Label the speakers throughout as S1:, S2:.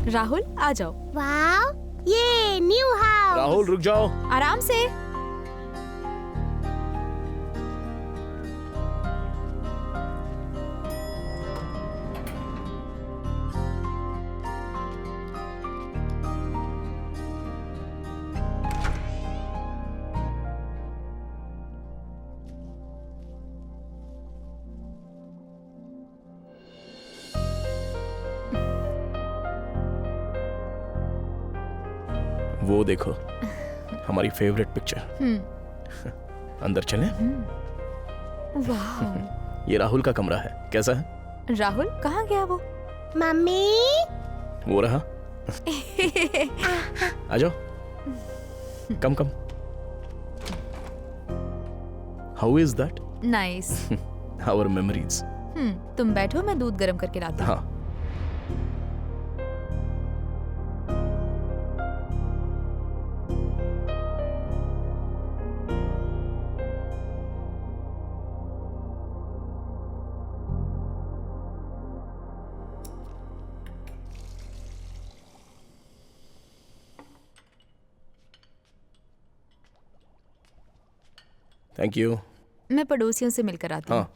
S1: राहुल आ जाओ।
S2: वाओ, ये new house.
S3: Rahul रुक जाओ।
S1: आराम से।
S3: वो देखो हमारी फेवरेट पिक्चर। अंदर चलें?
S1: वाह।
S3: ये राहुल का कमरा है, कैसा है?
S1: राहुल कहाँ गया वो?
S2: मम्मी।
S3: वो रहा। आ जाओ। Come come. How is that?
S1: Nice.
S3: Our memories.
S1: तुम बैठो, मैं दूध गर्म करके लाती हूँ।
S3: हाँ। Thank you.
S1: मैं पड़ोसियों से मिलकर आती हूँ।
S3: हाँ।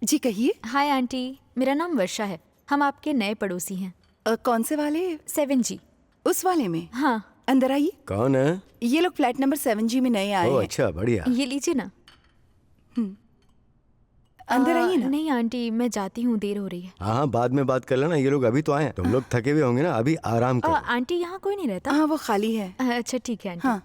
S4: जी कहिए।
S1: हाय आंटी, मेरा नाम वर्षा है। हम आपके नए पड़ोसी हैं।
S4: कौन से वाले?
S1: 7G।
S4: उस वाले में?
S1: हाँ।
S4: अंदर आइए।
S5: कौन है?
S4: ये लोग फ्लैट नंबर 7G में नए आए
S5: ओह
S4: हैं।
S5: अच्छा, बढ़िया।
S1: ये लीजिए ना।
S4: अंदर आइए ना।
S1: नहीं आंटी, मैं जाती हूँ, देर हो रही है।
S5: हाँ बाद में बात कर लेना, ये लोग अभी तो आए हैं। तुम लोग थके हुए होंगे ना, अभी आराम करो।
S1: आंटी यहाँ कोई नहीं रहता?
S4: हाँ वो खाली है।
S1: अच्छा ठीक है आंटी।
S4: हाँ।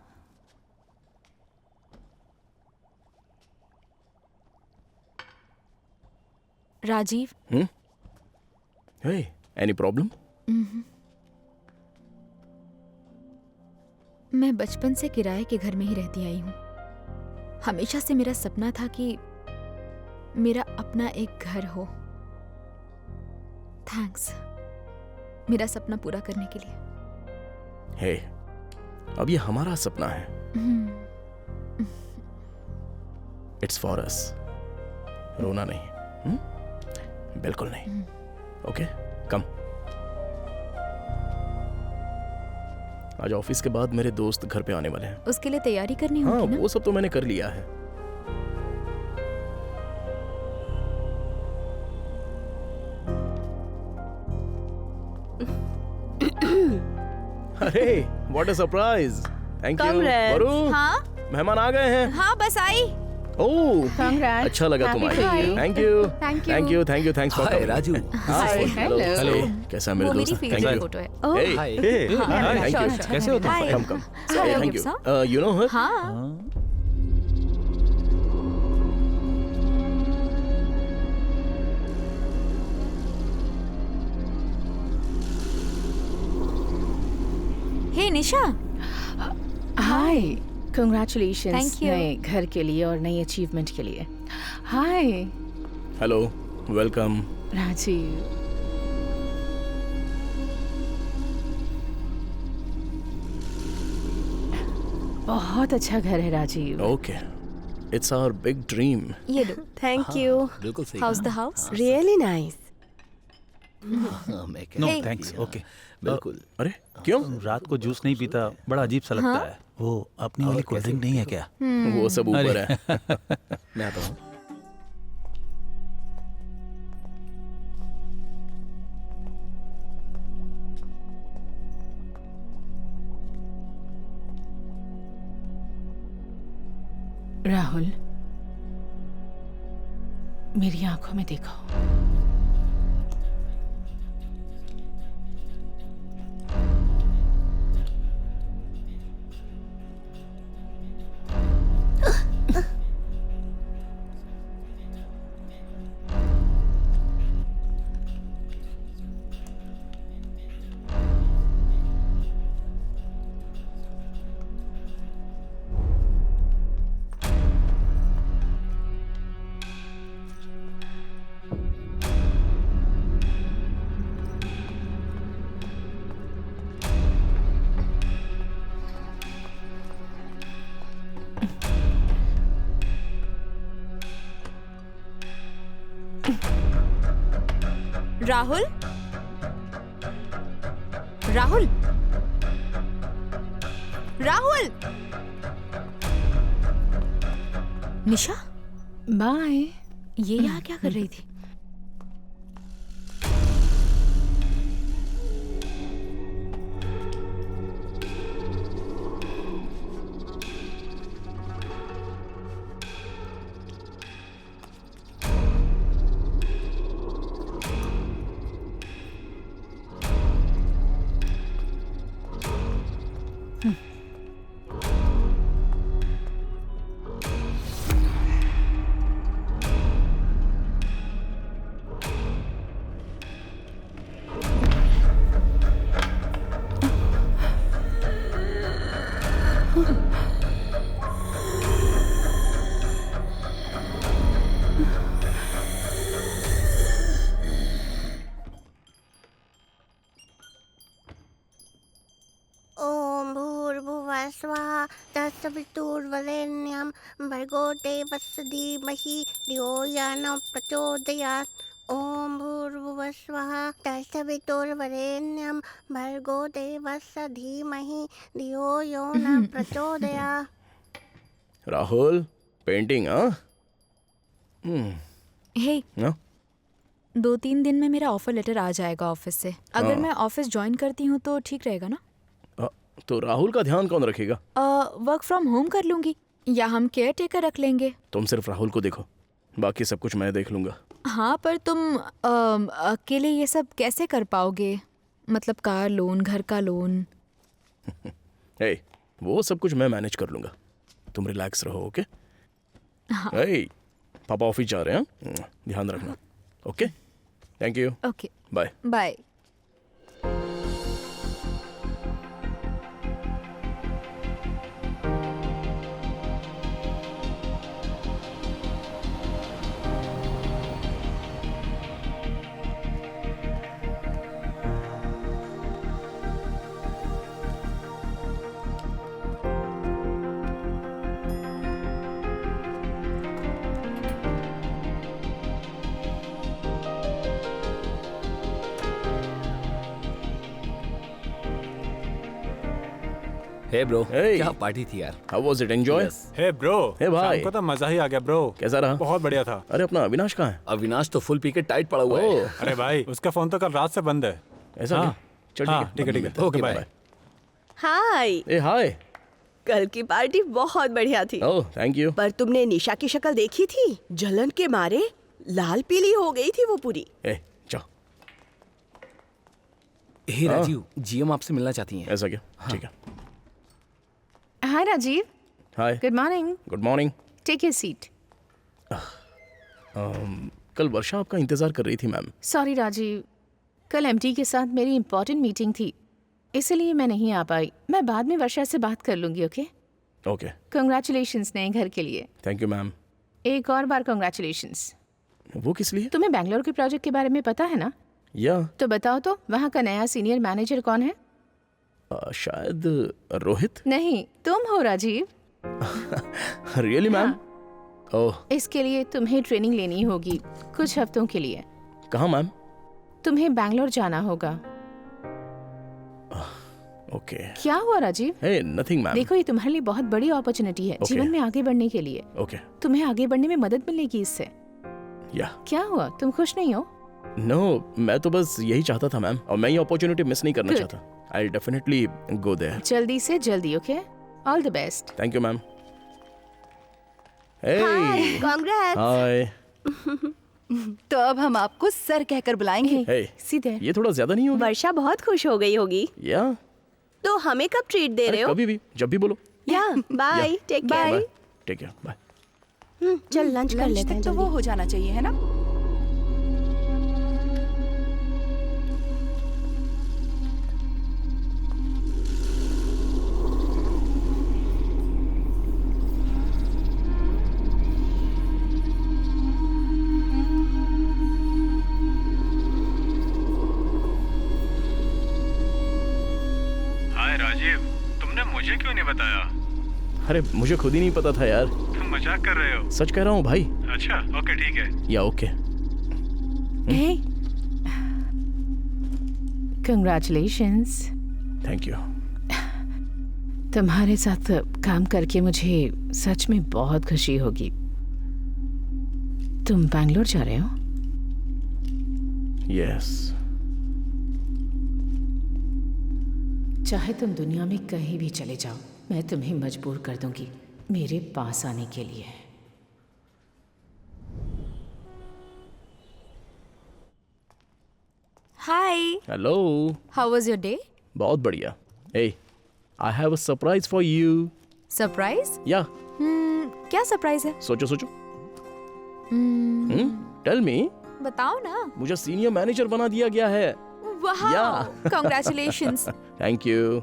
S1: राजीव।
S3: हे, एनी प्रॉब्लम?
S1: मैं बचपन से किराए के घर में ही रहती आई हूँ। हमेशा से मेरा सपना था कि मेरा अपना एक घर हो। थैंक्स मेरा सपना पूरा करने के लिए।
S3: हे, अब ये हमारा सपना है। It's for us. रोना नहीं। बिल्कुल नहीं। ओके, कम। आज ऑफिस के बाद मेरे दोस्त घर पे आने वाले हैं।
S1: उसके लिए तैयारी करनी
S3: हाँ,
S1: होगी ना?
S3: वो सब तो मैंने कर लिया है। अरे, what a surprise. Thank you. वरु,
S1: हाँ
S3: मेहमान आ गए हैं।
S1: हाँ बस आई।
S3: ओह, अच्छा लगा तुम आई। Thank you.
S1: Thank you.
S3: Thanks for
S6: hi Raju.
S3: Hello. कैसा है मेरे
S1: वो मेरी
S3: दोस्त?
S1: फेवरेट फोटो है।
S3: Hey,
S6: hi.
S3: Thank you.
S1: sure.
S6: कैसे हो तुम?
S1: Hi.
S3: Come.
S1: Hello,
S3: thank
S1: Gibson.
S3: You. You know her?
S1: हाँ। Hey Nisha.
S7: Hi, congratulations
S1: Thank you.
S7: नए घर के लिए और नई अचीवमेंट के लिए। Hi
S3: hello, welcome.
S7: राजीव। बहुत अच्छा घर है Rajeev.
S3: Okay, it's our big dream.
S1: ये लो।
S2: Thank you.
S6: बिल्कुल सही।
S1: House the house.
S2: Really nice.
S6: No
S1: Hey.
S6: Thanks. Okay बिल्कुल।
S3: अरे क्यों?
S6: रात को जूस नहीं पीता, बड़ा अजीब सा लगता है। वो अपनी वाली कोल्ड ड्रिंक नहीं है क्या?
S3: वो सब ऊपर
S6: अरे।
S3: है। मैं आता हूँ।
S7: राहुल, मेरी आंखों में देखो।
S1: राहुल, राहुल, राहुल। निशा,
S7: बाय।
S1: ये यहाँ क्या कर रही थी?
S2: ओम भूर्भुवः स्वः तत्सवितुर्वरेण्यं भर्गो देवस्य धीमहि धियो यो न प्रचोदयात्। ओम भूर्भुवः स्वः तत्सवितुर्वरेण्यं भर्गो देवस्य धीमहि धियो यो न प्रचोदयात्।
S3: राहुल, पेंटिंग हाँ?
S1: हे,
S3: हाँ?
S1: 2-3 दिन में मेरा ऑफर लेटर आ जाएगा ऑफिस से। अगर
S3: हाँ।
S1: मैं ऑफिस ज्वाइन करती हूँ तो ठीक रहेगा ना?
S3: तो राहुल का ध्यान कौन रखेगा?
S1: वर्क फ्रॉम होम कर लूंगी या हम केयर टेकर रख लेंगे।
S3: तुम सिर्फ राहुल को देखो, बाकी सब कुछ मैं देख लूंगा।
S1: हाँ, पर तुम अकेले ये सब कैसे कर पाओगे? मतलब कार लोन, घर का लोन।
S3: ए, वो सब कुछ मैं मैनेज कर लूंगा। तुम रिलैक्स रहो, ओके?
S1: हाँ।
S3: ए, पापा ऑफिस जा रहे हैं, ध्यान रखना। Okay, thank you,
S1: okay,
S3: bye.
S1: Bye.
S8: Hey bro,
S3: Hey.
S8: क्या पार्टी थी यार।
S3: How was it? Enjoy?
S9: Hey bro,
S3: hey भाई।
S9: शाम को तो मजा ही आ गया ब्रो।
S3: कैसा रहा?
S9: बहुत बढ़िया था।
S3: अरे अपना अविनाश कहाँ है?
S8: अविनाश तो फुल पी के टाइट पड़ा हुआ है।
S3: ओह,
S9: अरे भाई, उसका फोन तो कल रात से बंद है।
S3: ऐसा
S9: हाँ।
S3: क्या? चल
S9: हाँ,
S3: ठीक है,
S9: ठीक है,
S3: बाद में
S8: ओके,
S3: मिलते हैं।
S8: बाय।
S10: हाय,
S3: ए हाय।
S10: कल की पार्टी बहुत बढ़िया थी।
S3: ओह, थैंक यू।
S10: पर तुमने निशा की शक्ल देखी थी? जलन के मारे लाल पीली हो गई थी वो पूरी।
S3: ए, जाओ।
S8: हे राजीव, जीएम आपसे मिलना चाहती हैं।
S3: ऐसा क्या? ठीक है।
S7: Hi Rajeev,
S3: hi,
S7: good morning.
S3: Good morning.
S7: Take your seat.
S3: कल वर्षा आपका इंतजार कर रही थी मैम।
S7: सॉरी राजीव, कल एमडी के साथ मेरी इंपॉर्टेंट मीटिंग थी, इसलिए मैं नहीं आ पाई। मैं बाद में वर्षा से बात कर लूंगी, ओके?
S3: ओके,
S7: कंग्रेचुलेशंस नए घर के लिए।
S3: Thank you ma'am.
S7: एक और बार कंग्रेचुलेशंस।
S3: वो किस लिए?
S7: तुम्हें बैंगलोर के प्रोजेक्ट के बारे में पता है ना?
S3: या
S7: तो बताओ तो, वहाँ का नया सीनियर मैनेजर कौन है?
S3: शायद रोहित।
S7: नहीं, तुम हो राजीव।
S3: Really ma'am? ओह,
S7: इसके लिए तुम्हें ट्रेनिंग लेनी होगी कुछ हफ्तों के लिए।
S3: कहाँ मैम?
S7: तुम्हें बैंगलोर जाना होगा।
S3: ओके।
S7: क्या हुआ राजीव?
S3: हे, नथिंग मैम।
S7: देखो, ये तुम्हारे लिए बहुत बड़ी अपॉर्चुनिटी है
S3: Okay.
S7: जीवन में आगे बढ़ने के लिए।
S3: ओके,
S7: तुम्हें आगे बढ़ने में मदद मिलेगी इससे।
S3: या
S7: क्या हुआ, तुम खुश नहीं हो?
S3: नो, मैं तो बस यही चाहता था मैम, और मैं ये अपॉर्चुनिटी मिस नहीं करना
S7: Good.
S3: चाहता। I definitely go there.
S7: जल्दी से जल्दी, okay? All the best.
S3: Thank you ma'am. Hey,
S2: congrats.
S3: Hi.
S4: तो अब हम आपको सर कहकर बुलाएंगे।
S3: हे,
S7: सीधे।
S3: ये थोड़ा ज्यादा नहीं होगा?
S10: वर्षा बहुत खुश हो गई होगी।
S3: या
S10: तो हमें कब ट्रीट दे रहे हो?
S3: कभी भी, जब भी बोलो।
S10: Yeah bye, take care.
S3: Bye, take care, bye.
S10: चल लंच कर
S4: लंच
S10: लेते हैं
S4: तक तो वो
S10: जल्दी।
S4: हो जाना चाहिए, है ना?
S9: हाय राजीव, तुमने मुझे क्यों नहीं बताया?
S3: अरे मुझे खुद ही नहीं पता था यार।
S9: तुम मजाक कर रहे हो?
S3: सच कह रहा हूँ भाई।
S9: अच्छा, ओके ठीक है।
S3: Yeah okay.
S7: Hey, congratulations.
S3: Thank you.
S7: तुम्हारे साथ काम करके मुझे सच में बहुत खुशी होगी। तुम बैंगलोर जा रहे हो?
S3: यस।
S7: चाहे तुम दुनिया में कहीं भी चले जाओ, मैं तुम्हें मजबूर कर दूंगी मेरे पास आने के लिए।
S1: Hi,
S3: hello.
S1: How was your day?
S3: बहुत बढ़िया। Hey, I have a surprise for you.
S1: Surprise?
S3: या
S1: क्या सरप्राइज है?
S3: सोचो सोचो। Tell me.
S1: बताओ ना।
S3: मुझे सीनियर मैनेजर बना दिया गया है।
S1: वाह,
S3: Yeah.
S1: कांग्रेचुलेशंस।
S3: Thank you.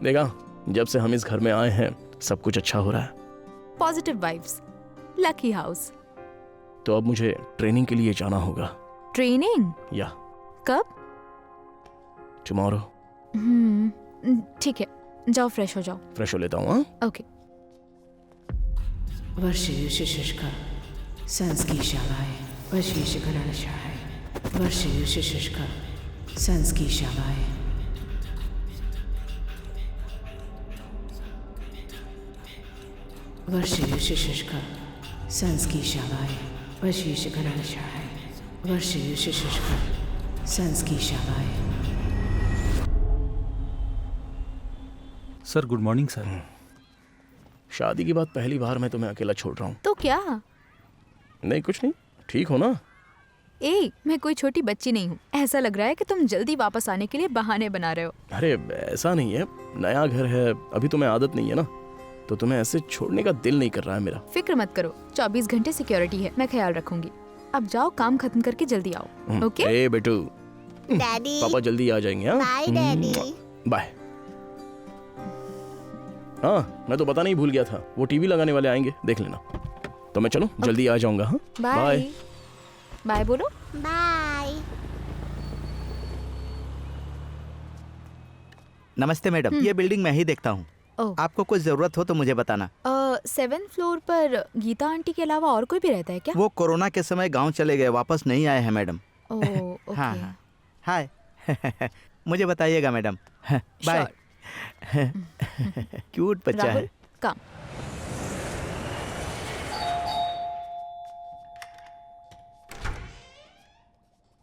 S3: देखा, जब से हम इस घर में आए हैं सब कुछ अच्छा हो रहा है।
S1: Positive vibes, lucky house.
S3: तो अब मुझे ट्रेनिंग के लिए जाना होगा।
S1: ट्रेनिंग?
S3: या
S1: कब?
S3: टुमारो।
S1: ठीक है, जाओ फ्रेश हो जाओ।
S3: फ्रेश हो लेता हूँ। हाँ,
S1: ओके।
S7: वर्षयुष्का संस्कीशावाय वशीशकरणशाय वर्षयुष्का संस्कीशावाय वर्षयुष्का संस्कीशावाय वशीशकरणशाय वर्षयुष्का संस्कीशावाय।
S6: Sir good morning sir.
S3: शादी के बाद पहली बार मैं तुम्हें अकेला छोड़ रहा हूँ।
S1: तो क्या?
S3: नहीं कुछ नहीं, ठीक हो ना?
S1: ए, मैं कोई छोटी बच्ची नहीं हूँ। ऐसा लग रहा है कि तुम जल्दी वापस आने के लिए बहाने बना रहे हो।
S3: अरे ऐसा नहीं है, नया घर है, अभी तुम्हें आदत नहीं है ना, तो तुम्हें ऐसे छोड़ने का दिल नहीं कर रहा है मेरा।
S1: फिक्र मत करो, 24 घंटे सिक्योरिटी है, मैं ख्याल रखूंगी। अब जाओ, काम खत्म करके जल्दी आओ। ओके?
S3: ए बेटू,
S2: डैडी।
S3: पापा जल्दी आ जाएंगे। हाँ,
S2: बाय डैडी।
S3: बाय। हाँ, मैं तो पता नहीं भूल गया था, वो टीवी लगाने वाले आएंगे, देख लेना। तो मैं चलूं, जल्दी आ जाऊंगा। हाँ,
S1: बाय। बाय बोलो।
S2: बाय।
S11: नमस्ते मैडम, ये बिल्डिंग मैं ही देखता हूँ।
S1: ओह।
S11: आपको कुछ जरूरत हो तो मुझे बताना।
S1: 7th फ्लोर पर गीता आंटी के अलावा और कोई भी रहता है क्या?
S11: वो कोरोना के समय गांव चले गए, वापस नहीं आए हैं मैडम।
S1: ओह, ओके।
S11: हाँ हाँ, हाय। मुझे बताइएगा मैडम। बाय। क्यूट बच्चा
S1: राहुल,
S11: है।
S1: काम।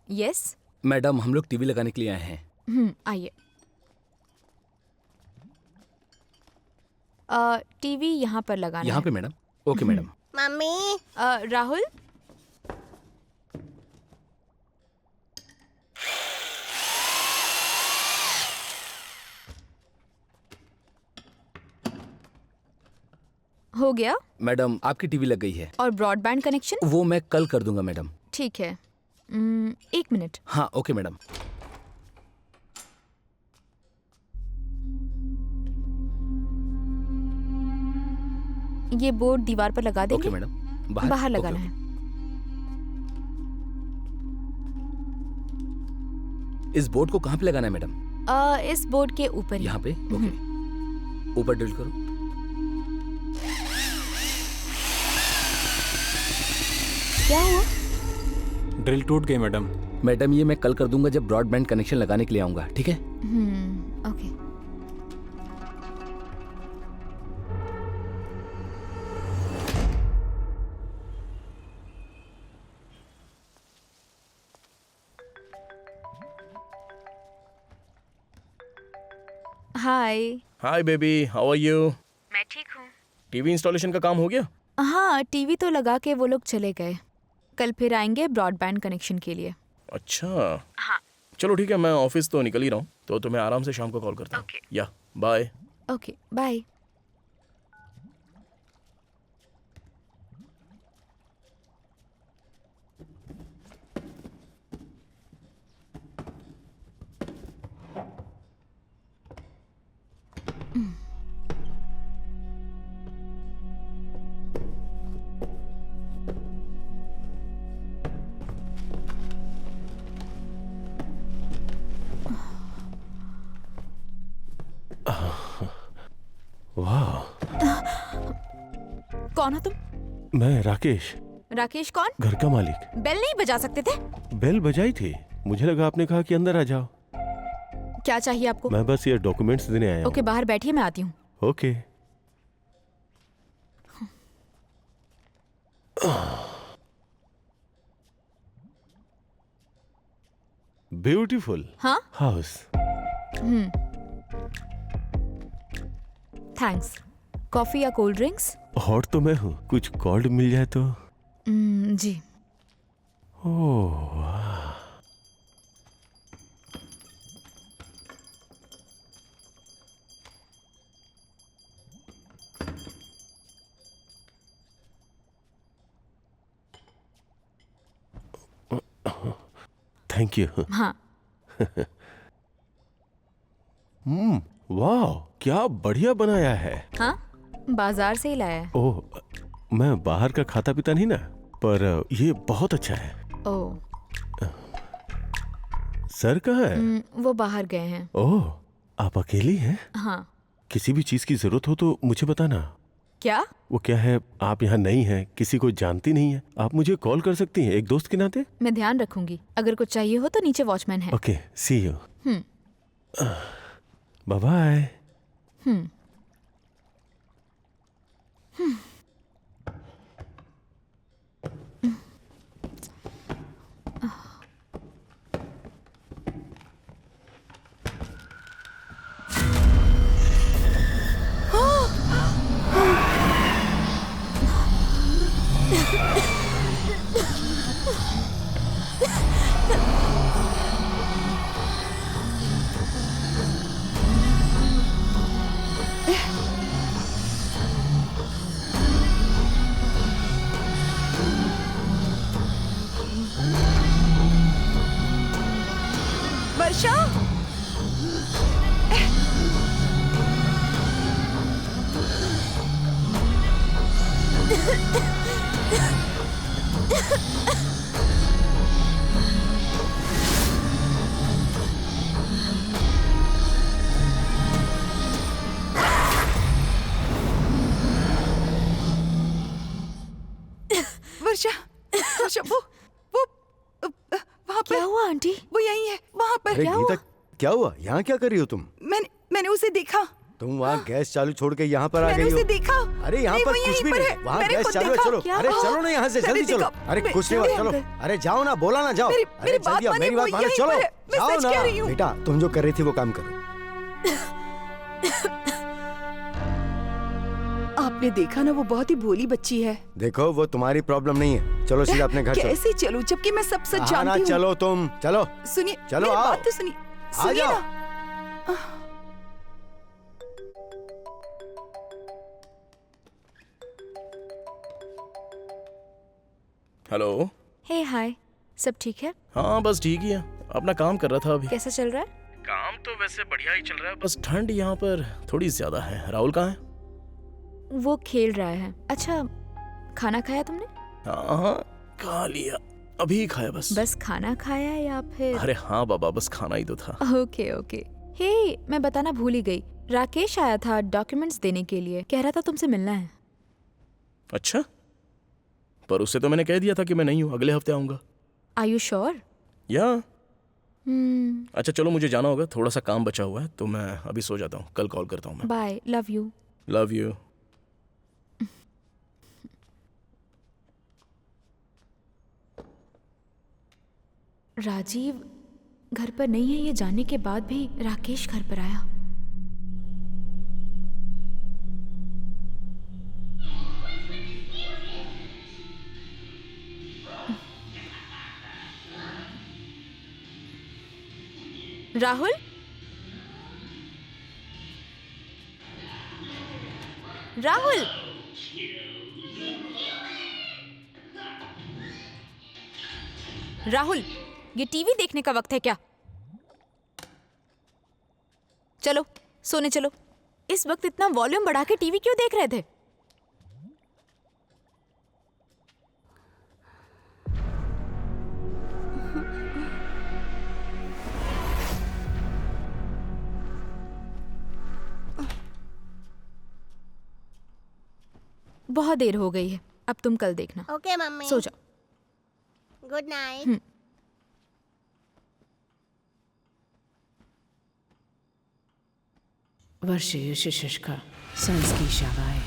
S1: यस।
S8: मैडम, हम लोग टीवी लगाने के लिए आए हैं।
S1: आइए। टीवी यहाँ पर लगाना
S8: यहाँ
S1: है।
S8: पे madam. Okay madam.
S2: Mummy.
S1: Rahul, हो गया?
S8: मैडम, आपकी टीवी लग गई है।
S1: और ब्रॉडबैंड कनेक्शन?
S8: वो मैं कल कर दूंगा मैडम।
S1: ठीक है। 1 मिनट।
S8: हाँ ओके मैडम।
S1: ये बोर्ड दीवार पर लगा देंगे?
S8: Okay madam.
S1: बाहर
S8: ओके,
S1: लगाना
S8: ओके।
S1: है।
S8: इस बोर्ड को कहाँ पे लगाना है मैडम?
S1: इस बोर्ड के ऊपर ही।
S8: यहाँ पे? ओके। ऊपर ड्रिल करो।
S1: क्या हुआ?
S9: ड्रिल टूट गई मैडम।
S8: मैडम, ये मैं कल कर दूंगा जब ब्रॉडबैंड कनेक्शन लगाने के लिए आऊंगा, ठीक है?
S1: Okay. Hi.
S3: Hi baby, how are you?
S1: मैं ठीक हूँ।
S3: टीवी इंस्टॉलेशन का काम हो गया?
S1: हाँ, टीवी तो लगा के वो लोग चले गए। कल फिर आएंगे ब्रॉडबैंड कनेक्शन के लिए।
S3: अच्छा।
S1: हाँ।
S3: चलो ठीक है, मैं ऑफिस तो निकल ही रहा हूँ, तो तुम्हें आराम से शाम को कॉल करता हूँ।
S1: ओके।
S3: या बाय।
S1: Okay, bye.
S9: वाह।
S1: कौन हो तुम?
S9: मैं राकेश,
S1: राकेश कौन?
S9: घर का मालिक।
S1: बेल नहीं बजा सकते थे?
S9: बेल बजाई थी, मुझे लगा आपने कहा कि अंदर आ जाओ।
S1: क्या चाहिए आपको?
S12: मैं बस ये डॉक्यूमेंट्स देने आया हूँ।
S1: ओके, बाहर बैठिए, मैं आती हूँ।
S12: ओके। ब्यूटीफुल
S1: हाँ?
S12: हाउस।
S1: थैंक्स। कॉफी या कोल्ड ड्रिंक्स?
S12: हॉट तो मैं हूँ, कुछ कोल्ड मिल जाए तो।
S1: जी।
S12: ओह, थैंक यू।
S1: हाँ।
S12: वाह, क्या बढ़िया बनाया है।
S1: हाँ, बाजार से ही लाया है।
S12: ओह, मैं बाहर का खाता पीता नहीं ना, पर ये बहुत अच्छा है।
S1: ओह।
S12: सर कहाँ है?
S1: वो बाहर गए हैं।
S12: ओह, आप अकेली हैं?
S1: हाँ।
S12: किसी भी चीज की जरूरत हो तो मुझे बताना।
S1: क्या?
S12: वो क्या है, आप यहाँ नई हैं, किसी को जानती नहीं है, आप मुझे कॉल कर सकती हैं एक दोस्त के नाते।
S1: मैं ध्यान रखूंगी। अगर कुछ चाहिए हो तो नीचे वॉचमैन है।
S12: Okay, see you. Bye bye.
S4: Varsha, Varsha, Varsha, वो वहाँ पर।
S1: क्या हुआ आंटी?
S4: वो यही है, वहाँ पर।
S5: अरे गीता, क्या हुआ? यहाँ क्या कर रही हो तुम?
S4: मैंने उसे देखा।
S5: तुम वहाँ गैस चालू छोड़ के यहाँ पर आ
S4: मैंने
S5: गई हो?
S4: उसे देखा।
S5: अरे यहाँ
S4: नहीं,
S5: पर
S4: वो
S5: कुछ
S4: यहीं
S5: भी
S4: पर
S5: नहीं,
S4: है।
S5: वहाँ
S4: मैंने
S5: गैस
S4: खुद
S5: चालू है।
S4: देखा।
S5: चलो,
S1: क्या
S5: अरे
S1: हुआ?
S5: चलो ना यहाँ से,
S4: मैंने
S5: जल्दी चलो।
S4: देखा।
S5: अरे
S4: मैं-
S5: कुछ नहीं हुआ, चलो। अरे जाओ ना, बोला ना, जाओ।
S4: मेरी
S5: अरे
S4: बात
S5: जल्दी आओ,
S4: माने,
S5: मेरी
S4: वो
S5: बात मानो,
S4: यहीं
S5: चलो
S4: पर है। मैं
S5: जाओ
S4: सच
S5: ना।
S4: कह रही हूँ।
S5: बेटा, तुम जो कर रही थी वो काम करो।
S4: आपने देखा ना, वो बहुत ही भोली बच्ची है।
S5: देखो, वो तुम्हारी प्रॉब्लम नहीं है। चलो सीधा अपने घर चलो।
S4: कैसे चलूं जबकि मैं सब सच
S5: हाँ ना,
S4: जानती हूँ।
S5: चलो तुम, चलो।
S4: सुनिए,
S5: चलो,
S4: मेरी
S5: आओ।
S4: बात तो सुनिए।
S5: आ
S4: सुनिए
S5: जाओ।
S4: ना।
S3: हेलो।
S1: हे हाय, सब ठीक है?
S3: हाँ, बस ठीक ही है। अपना काम कर रहा था अभी।
S1: कैसा चल रहा है?
S3: काम तो वैसे बढ़िया ही चल रहा है, बस ठंड यहाँ पर थोड़ी ज्यादा है। राहुल कहाँ है?
S1: वो खेल रहा है। अच्छा, खाना खाया तुमने?
S3: हाँ, खा लिया, अभी खाया बस।
S1: बस खाना खाया या फिर?
S3: अरे हाँ बाबा, बस खाना ही तो था।
S1: Okay okay. हे, मैं बताना भूल ही गई। राकेश आया था डॉक्यूमेंट्स देने के लिए, कह रहा था तुमसे मिलना है।
S3: अच्छा, पर उससे तो मैंने कह दिया था कि मैं नहीं हूँ, अगले हफ्ते आऊंगा।
S1: Are you sure?
S3: या अच्छा चलो, मुझे जाना होगा, थोड़ा सा काम बचा हुआ है, तो मैं अभी सो जाता हूँ, कल कॉल करता हूँ मैं।
S1: Bye, love you.
S3: Love you.
S1: Rajiv घर पर नहीं है ये जानने के बाद भी राकेश घर पर आया। राहुल, राहुल, राहुल, ये टीवी देखने का वक्त है क्या? चलो सोने चलो। इस वक्त इतना वॉल्यूम बढ़ा के टीवी क्यों देख रहे थे? बहुत देर हो गई है, अब तुम कल देखना।
S2: ओके मम्मी,
S1: सो जाओ।
S2: Good night.
S7: वर्षयुष्शुष्क संस्कीशावाय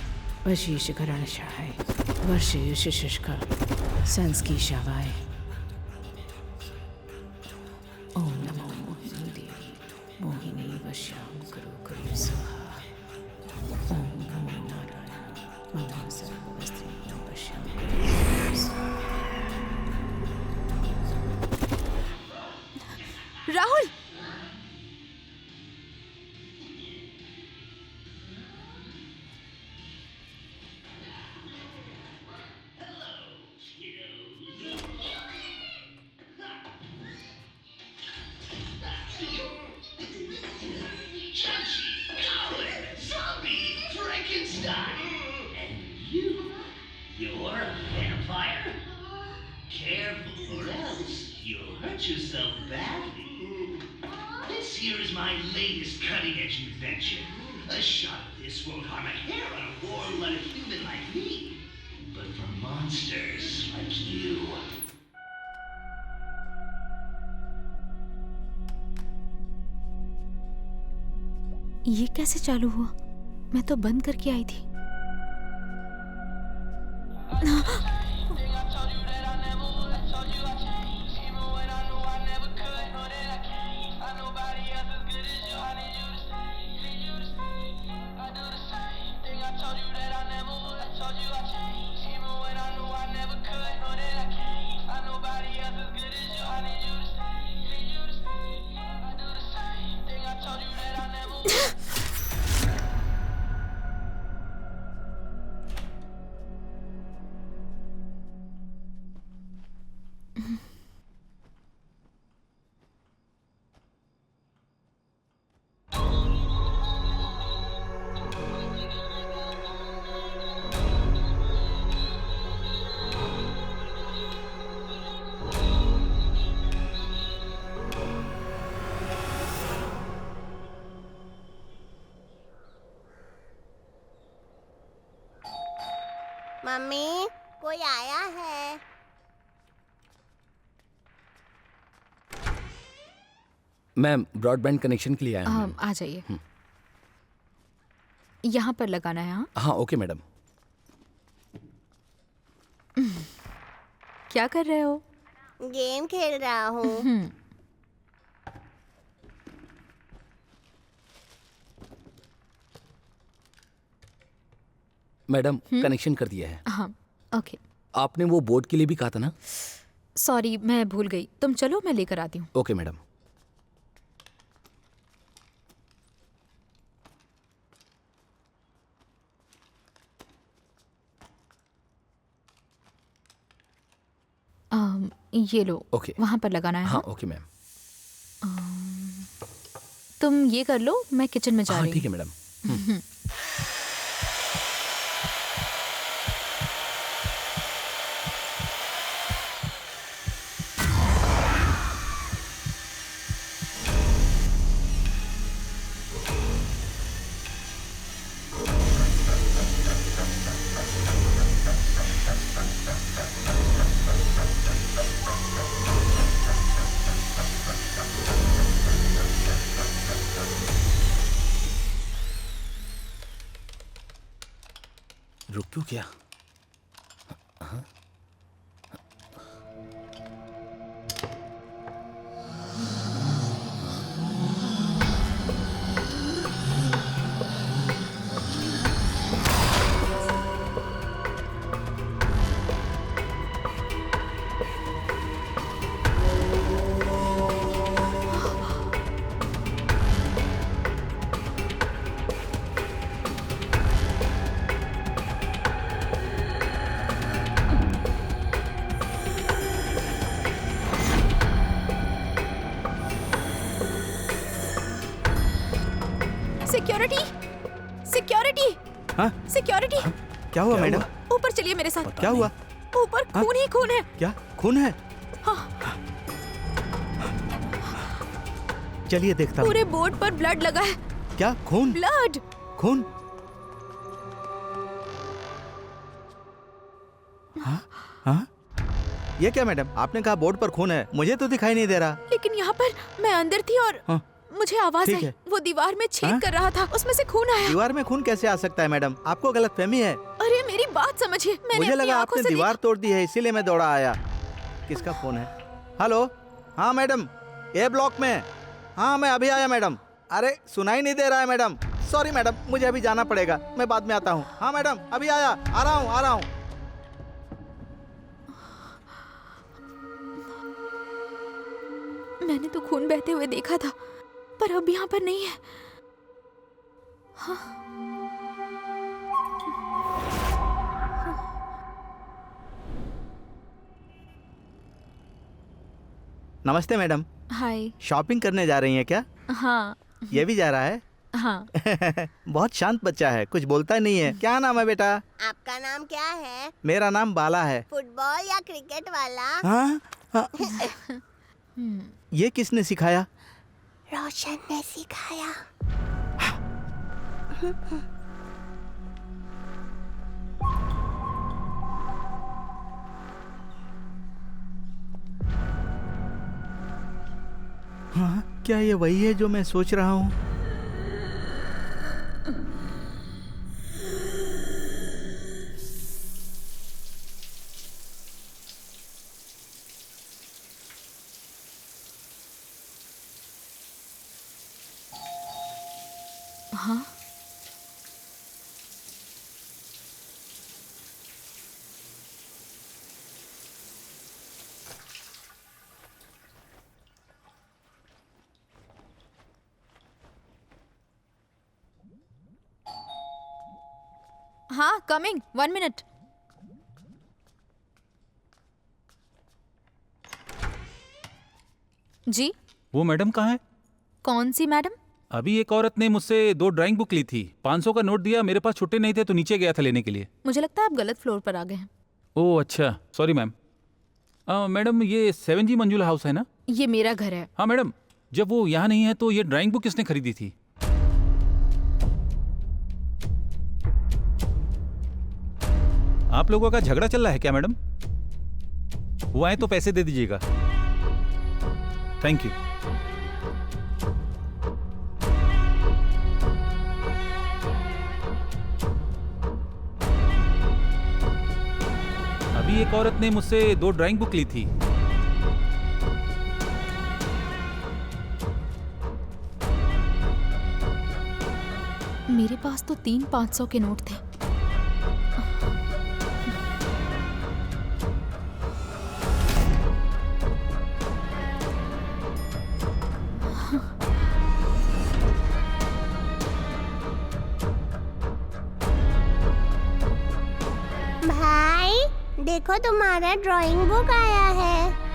S7: वशीशकरणशाय वर्षयुष्शुष्क संस्कीशावाय। ओम नमो मोहिनी देवी मोहिनी वश्याम करो करो स्वाहा। ओम नमो नारायण मम सर्वस्त्री वश्याम करो करो स्वाहा।
S1: राहुल, ये कैसे चालू हुआ? मैं तो बंद करके आई थी।
S2: मम्मी, कोई आया है?
S8: मैम ब्रॉडबैंड कनेक्शन के लिए आया हूँ।
S1: आ जाइए। यहाँ पर लगाना है। हाँ
S8: हाँ ओके मैडम।
S1: क्या कर रहे हो?
S2: गेम खेल रहा हूँ।
S8: मैडम कनेक्शन कर दिया है।
S1: हाँ ओके।
S8: आपने वो बोर्ड के लिए भी कहा था ना?
S1: सॉरी, मैं भूल गई। तुम चलो, मैं लेकर आती हूँ।
S8: Okay madam.
S1: ये लो।
S8: ओके।
S1: वहाँ पर लगाना है।
S8: हाँ ओके मैम।
S1: तुम ये कर लो, मैं किचन में जा रही हूँ।
S8: ठीक है मैडम। रुक क्यों क्या?
S1: सिक्योरिटी, सिक्योरिटी,
S11: हाँ?
S1: सिक्योरिटी।
S11: क्या हुआ मैडम?
S1: ऊपर चलिए मेरे साथ।
S11: क्या हुआ?
S1: ऊपर खून ही खून है।
S11: क्या खून है?
S1: हाँ।
S11: चलिए देखता हूँ।
S1: पूरे बोर्ड पर ब्लड लगा है।
S11: क्या खून?
S1: ब्लड।
S11: खून? हाँ? हाँ? ये क्या मैडम? आपने कहा बोर्ड पर खून है, मुझे तो दिखाई नहीं दे रहा।
S1: लेकिन यहाँ पर मैं अंदर थी और मुझे आवाज
S11: ठीक
S1: आई।
S11: है।
S1: वो दीवार में छेद
S11: हाँ?
S1: कर रहा था, उसमें से खून आया।
S11: दीवार में खून कैसे आ सकता है मैडम? आपको गलतफहमी है।
S1: अरे मेरी बात समझिए, मैंने
S11: मुझे
S1: अपनी
S11: लगा
S1: आंखों
S11: आपने
S1: से
S11: दीवार तोड़ दी है, इसीलिए मैं दौड़ा आया। किसका फोन है? हेलो, हाँ मैडम, ए ब्लॉक में। हाँ मैं अभी आया मैडम। अरे सुनाई नहीं दे रहा है मैडम, सॉरी मैडम, मुझे अभी जाना पड़ेगा, मैं बाद में आता हूँ। हाँ मैडम अभी आया, आ रहा हूँ।
S1: मैंने तो खून बहते हुए देखा था, पर अब यहाँ पर नहीं है। हाँ।
S11: नमस्ते मैडम।
S1: हाय।
S11: शॉपिंग करने जा रही हैं क्या?
S1: हाँ।
S11: ये भी जा रहा है?
S1: हाँ।
S11: बहुत शांत बच्चा है, कुछ बोलता नहीं है। क्या नाम है बेटा?
S2: आपका नाम क्या है?
S11: मेरा नाम बाला है।
S2: फुटबॉल या क्रिकेट वाला?
S11: हाँ? हाँ। ये किसने सिखाया?
S2: रोशन ने सिखाया।
S11: हाँ, क्या ये वही है जो मैं सोच रहा हूँ?
S1: हाँ। हाँ, कमिंग, 1 मिनट। जी।
S6: वो मैडम कहाँ है?
S1: कौन सी मैडम?
S6: अभी एक औरत ने मुझसे 2 ड्राइंग बुक ली थी, 500 का नोट दिया, मेरे पास छुट्टे नहीं थे तो नीचे गया था लेने के लिए।
S1: मुझे लगता है आप गलत फ्लोर पर आ गए हैं।
S6: ओह अच्छा, सॉरी मैम। मैडम ये 7G मंजुला हाउस है ना?
S1: ये मेरा घर है।
S6: हाँ मैडम, जब वो यहाँ नहीं है तो ये ड्राइंग बुक किसने खरीदी थी? आप लोगों का झगड़ा चल रहा है क्या मैडम? वो आए तो पैसे दे दीजिएगा। Thank you. अभी एक औरत ने मुझसे 2 ड्राइंग बुक ली थी।
S1: मेरे पास तो 3 500 के नोट थे।
S2: भाई देखो तुम्हारा ड्राइंग बुक आया है।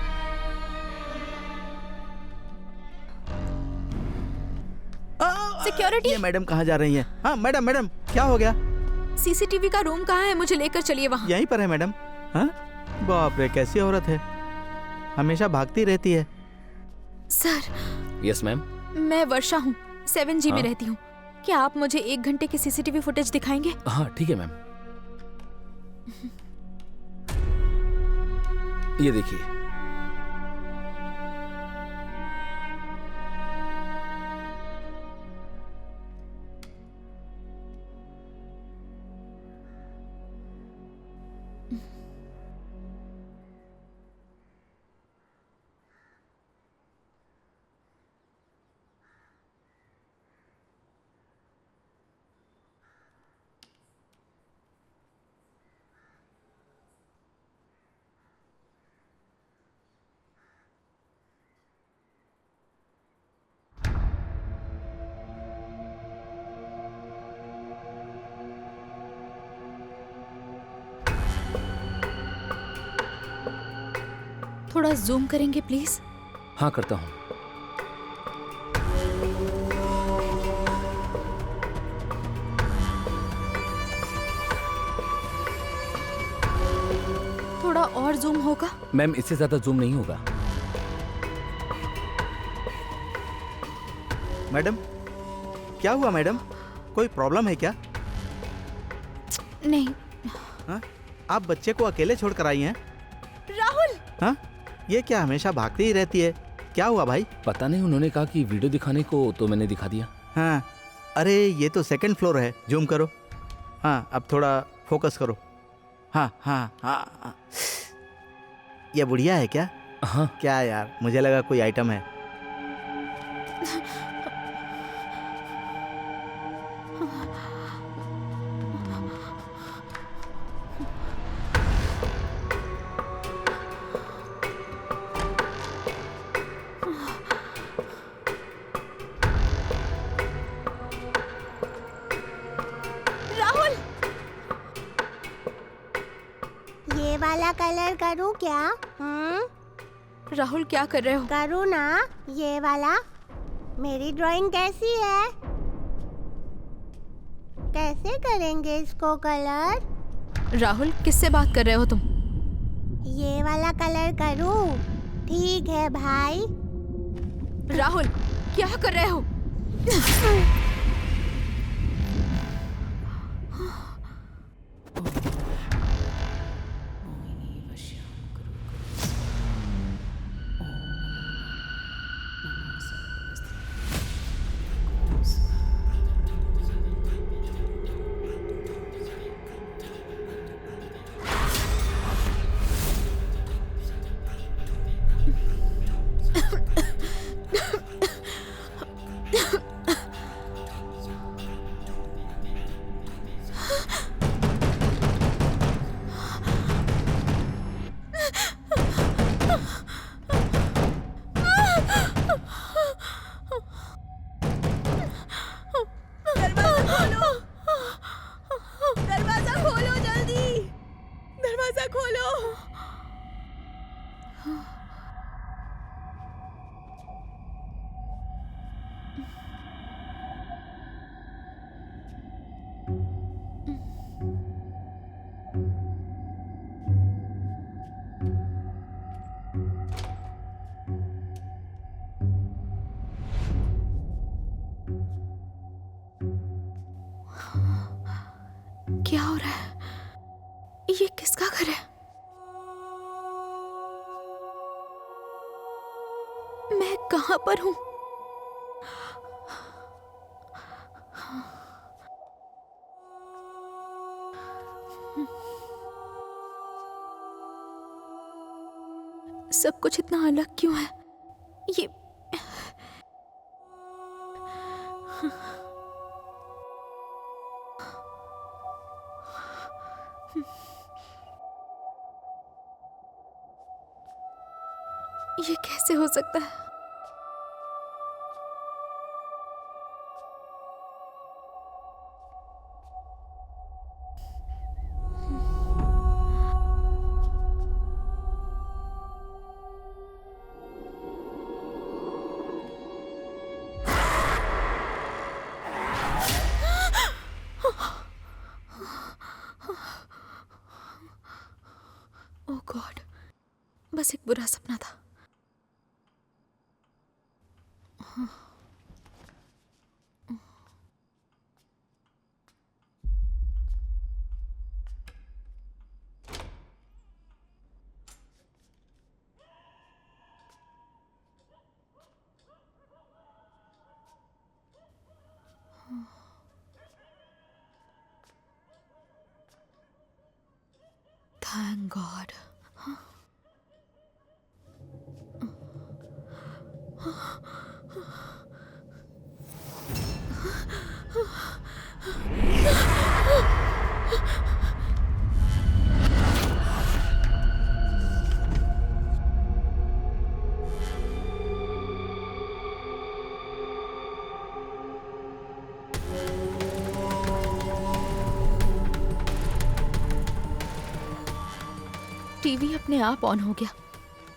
S1: सिक्योरिटी।
S11: ये मैडम कहाँ जा रही हैं? हाँ मैडम क्या हो गया?
S1: सीसीटीवी का रूम कहाँ है? मुझे लेकर चलिए वहाँ।
S11: यहीं पर है मैडम। हाँ? बाप रे, कैसी औरत है, हमेशा भागती रहती है।
S1: सर।
S8: Yes ma'am.
S1: मैं वर्षा हूँ, 7G में
S8: हाँ?
S1: रहती हूँ। क्या आप मुझे 1 घंटे की सीसीटीवी फुटेज दिखाएंगे?
S8: हाँ ठीक है मैम। ये देखिए।
S1: थोड़ा जूम करेंगे प्लीज?
S8: हाँ करता हूँ।
S1: थोड़ा और जूम होगा?
S8: मैम इससे ज्यादा जूम नहीं होगा।
S11: मैडम क्या हुआ मैडम, कोई प्रॉब्लम है क्या?
S1: नहीं।
S11: हाँ? आप बच्चे को अकेले छोड़ कर आई हैं?
S1: राहुल।
S11: हाँ? ये क्या हमेशा भागती ही रहती है? क्या हुआ भाई?
S8: पता नहीं, उन्होंने कहा कि वीडियो दिखाने को, तो मैंने दिखा दिया।
S11: हाँ, अरे ये तो सेकंड फ्लोर है, जूम करो। हाँ, अब थोड़ा फोकस करो। हाँ हाँ हाँ, हाँ। ये बुढ़िया है क्या?
S8: हाँ।
S11: क्या यार, मुझे लगा कोई आइटम है।
S2: ये वाला कलर करूँ क्या?
S1: राहुल क्या कर रहे हो?
S2: करूँ ना ये वाला? मेरी ड्राइंग कैसी है? कैसे करेंगे इसको कलर?
S1: राहुल, किससे बात कर रहे हो तुम?
S2: ये वाला कलर करूँ? ठीक है भाई।
S1: राहुल, क्या कर रहे हो?
S10: दरवाजा खोलो जल्दी, दरवाजा खोलो।
S1: क्या हो रहा है? ये किसका घर है? मैं कहां पर हूं? सब कुछ इतना अलग क्यों है? ये ये कैसे हो सकता है? ओह गॉड, बस एक बुरा सपना था। Thank God. टीवी अपने आप ऑन हो गया।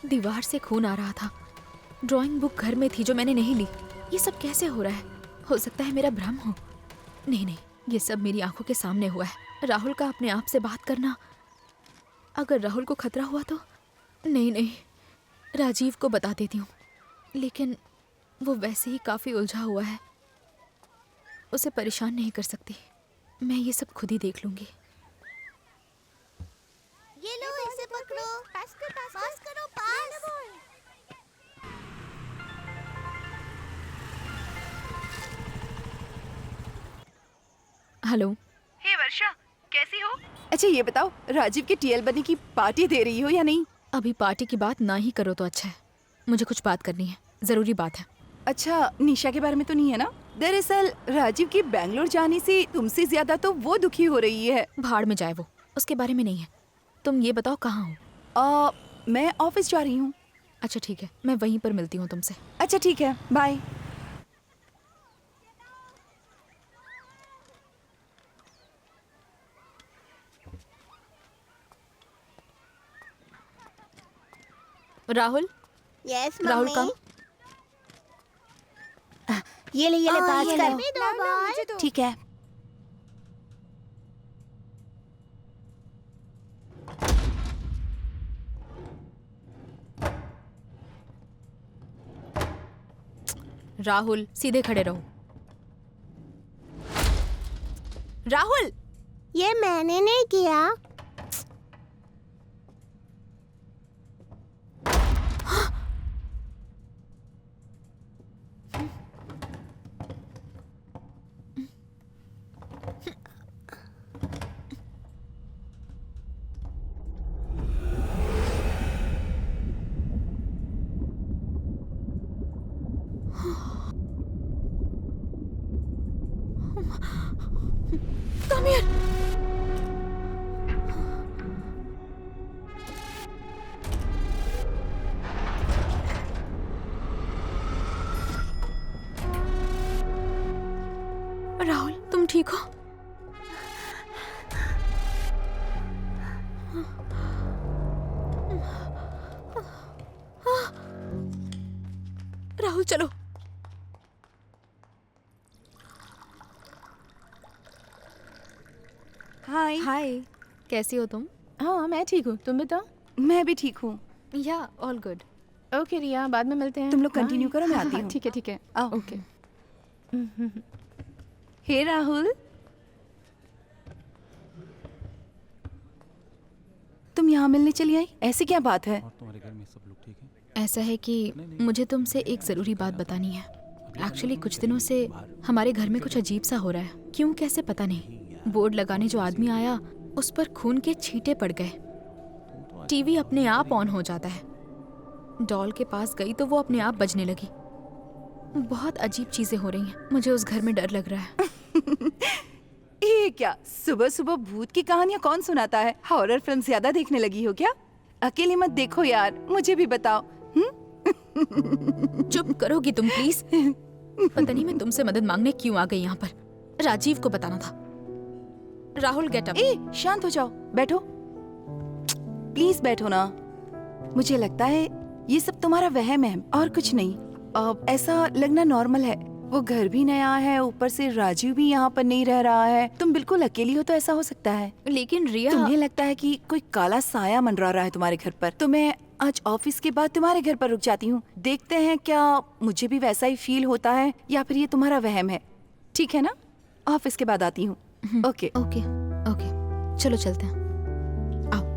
S1: दीवार से खून आ रहा था। ड्राइंग बुक घर में थी जो मैंने नहीं ली। ये सब कैसे हो रहा है? हो सकता है मेरा भ्रम हो। नहीं नहीं, ये सब मेरी आंखों के सामने हुआ है। राहुल का अपने आप से बात करना, अगर राहुल को खतरा हुआ तो? नहीं नहीं, राजीव को बता देती हूँ, लेकिन वो वैसे ही काफ़ी उलझा हुआ है। उसे परेशान नहीं कर सकती। मैं ये सब खुद ही देख लूँगी।
S2: ये लो, इसे पकड़ो। पास करो, पास।
S1: हेलो।
S4: हे वर्षा, कैसी हो? अच्छा ये बताओ, राजीव की टीएल बनी की पार्टी दे रही हो या नहीं?
S1: अभी पार्टी की बात ना ही करो तो अच्छा है। मुझे कुछ बात करनी है, जरूरी बात है।
S4: अच्छा, निशा के बारे में तो नहीं है ना? दरअसल राजीव की बैंगलोर जाने से तुमसे ज्यादा तो वो दुखी हो रही है।
S1: भाड़ में जाए वो, उसके बारे में नहीं है। तुम ये बताओ कहाँ हो?
S4: मैं ऑफिस जा रही हूँ।
S1: अच्छा ठीक है, मैं वहीं पर मिलती हूँ तुमसे।
S4: अच्छा ठीक है, bye.
S1: Rahul.
S2: Yes
S1: Rahul
S2: mummy.
S1: Come.
S2: ये ले पास
S4: ये
S2: कर
S4: लो।
S2: भी दो बॉल।
S4: ठीक है।
S1: राहुल सीधे खड़े रहो। राहुल,
S2: ये मैंने नहीं किया।
S1: come here. राहुल, तुम ठीक हो? राहुल चलो।
S4: हाय।
S1: हाय, कैसी हो तुम?
S13: हाँ मैं ठीक हूँ, तुम बताओ।
S4: मैं भी ठीक हूँ।
S1: या ऑल गुड।
S13: ओके रिया, बाद में मिलते हैं।
S4: तुम लोग कंटिन्यू करो, मैं आती हूँ।
S13: ठीक है ठीक है।
S4: आओ।
S13: ओके।
S4: हे राहुल, तुम यहाँ मिलने चली आई, ऐसी क्या बात है?
S6: और तुम्हारे घर में सब लोग ठीक हैं?
S1: ऐसा है कि मुझे तुमसे एक ज़रूरी बात बतानी है। एक्चुअली कुछ दिनों से हमारे घर में कुछ अजीब सा हो रहा है। क्यों कैसे पता नहीं। बोर्ड लगाने जो आदमी आया उस पर खून के छींटे पड़ गए। टीवी अपने आप ऑन हो जाता है। डॉल के पास गई तो वो अपने आप बजने लगी। बहुत अजीब चीजें हो रही हैं। मुझे उस घर में डर लग रहा है।
S4: ये क्या, सुबह सुबह भूत की कहानियाँ कौन सुनाता है? हॉरर फिल्म ज्यादा देखने लगी हो क्या? अकेले मत देखो यार, मुझे भी बताओ।
S1: चुप करोगी तुम प्लीज? पता नहीं मैं तुमसे मदद मांगने क्यों आ गई यहाँ पर। राजीव को बताना था। Rahul get up.
S4: शांत हो जाओ, बैठो प्लीज, बैठो ना। मुझे लगता है ये सब तुम्हारा वहम है और कुछ नहीं। ऐसा लगना नॉर्मल है। वो घर भी नया है, ऊपर से राजीव भी यहाँ पर नहीं रह रहा है। तुम बिल्कुल अकेली हो तो ऐसा हो सकता है।
S1: लेकिन रिया,
S4: तुम्हें लगता है कि कोई काला साया मंडरा रहा है तुम्हारे घर पर। तो मैं आज ऑफिस के बाद तुम्हारे घर पर रुक जाती हूँ। देखते हैं क्या मुझे भी वैसा ही फील होता है या फिर ये तुम्हारा वहम है। ठीक है ना? ऑफिस के बाद आती हूँ। ओके
S1: ओके ओके, चलो चलते हैं। आओ।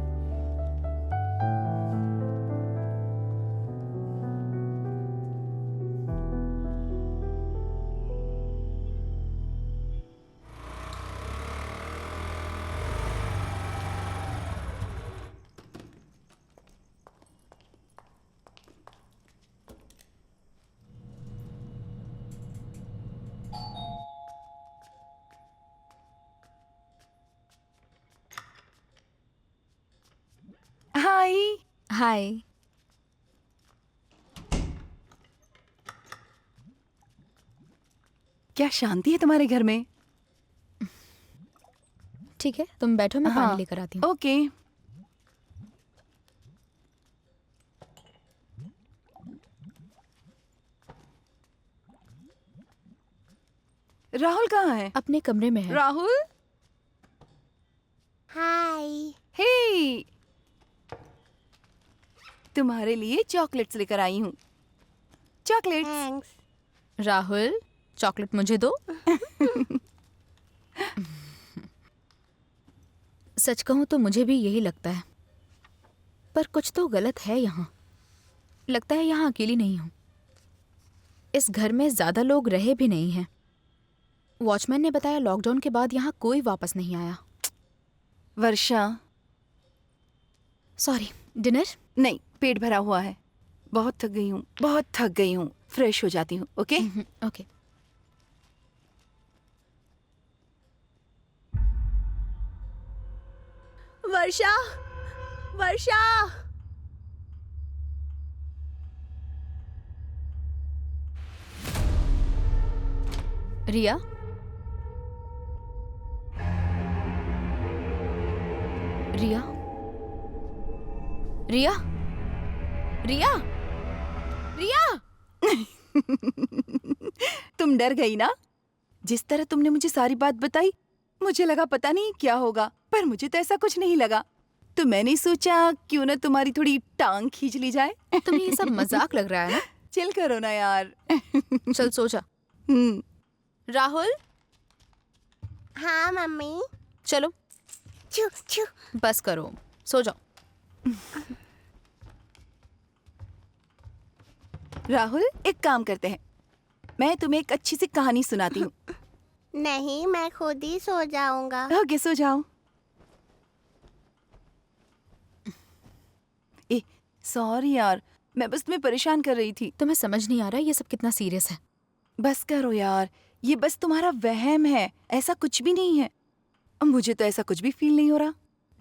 S4: हाय।
S1: हाय।
S4: क्या शांति है तुम्हारे घर में?
S1: ठीक है, तुम बैठो, मैं पानी लेकर आती हूँ।
S4: ओके। राहुल कहाँ है?
S1: अपने कमरे में है।
S4: राहुल,
S2: हाय।
S4: हे, तुम्हारे लिए चॉकलेट्स लेकर आई हूँ। चॉकलेट्स।
S2: थैंक्स।
S1: राहुल, चॉकलेट मुझे दो। सच कहूँ तो मुझे भी यही लगता है, पर कुछ तो गलत है यहाँ। लगता है यहाँ अकेली नहीं हूँ। इस घर में ज्यादा लोग रहे भी नहीं हैं। वॉचमैन ने बताया लॉकडाउन के बाद यहाँ कोई वापस नहीं आया।
S4: वर्षा,
S1: सॉरी, डिनर?
S4: नहीं, पेट भरा हुआ है। बहुत थक गई हूँ, बहुत थक गई हूँ। फ्रेश हो जाती हूँ, ओके?
S1: ओके।
S10: वर्षा, वर्षा,
S1: रिया? रिया? रिया? रिया? रिया?
S4: तुम डर गई ना? जिस तरह तुमने मुझे सारी बात बताई, मुझे लगा पता नहीं क्या होगा, पर मुझे तो ऐसा कुछ नहीं लगा। तो मैंने सोचा क्यों ना तुम्हारी थोड़ी टांग खींच ली जाए।
S1: तुम्हें ये सब मजाक लग रहा है ना?
S4: चिल करो ना यार।
S1: चल सो जा। राहुल?
S2: हाँ मम्मी।
S1: चलो।
S2: छू छू।
S1: बस करो, सो जाओ।
S4: राहुल, एक काम करते हैं, मैं तुम्हें एक अच्छी सी कहानी सुनाती हूँ।
S2: नहीं, मैं खुद ही सो जाऊंगा।
S4: ओके, सो जाओ। सॉरी यार, मैं बस तुम्हें परेशान कर रही थी।
S1: तुम्हें समझ नहीं आ रहा ये सब कितना सीरियस है।
S4: बस करो यार, ये बस तुम्हारा वहम है, ऐसा कुछ भी नहीं है। मुझे तो ऐसा कुछ भी फील नहीं हो रहा।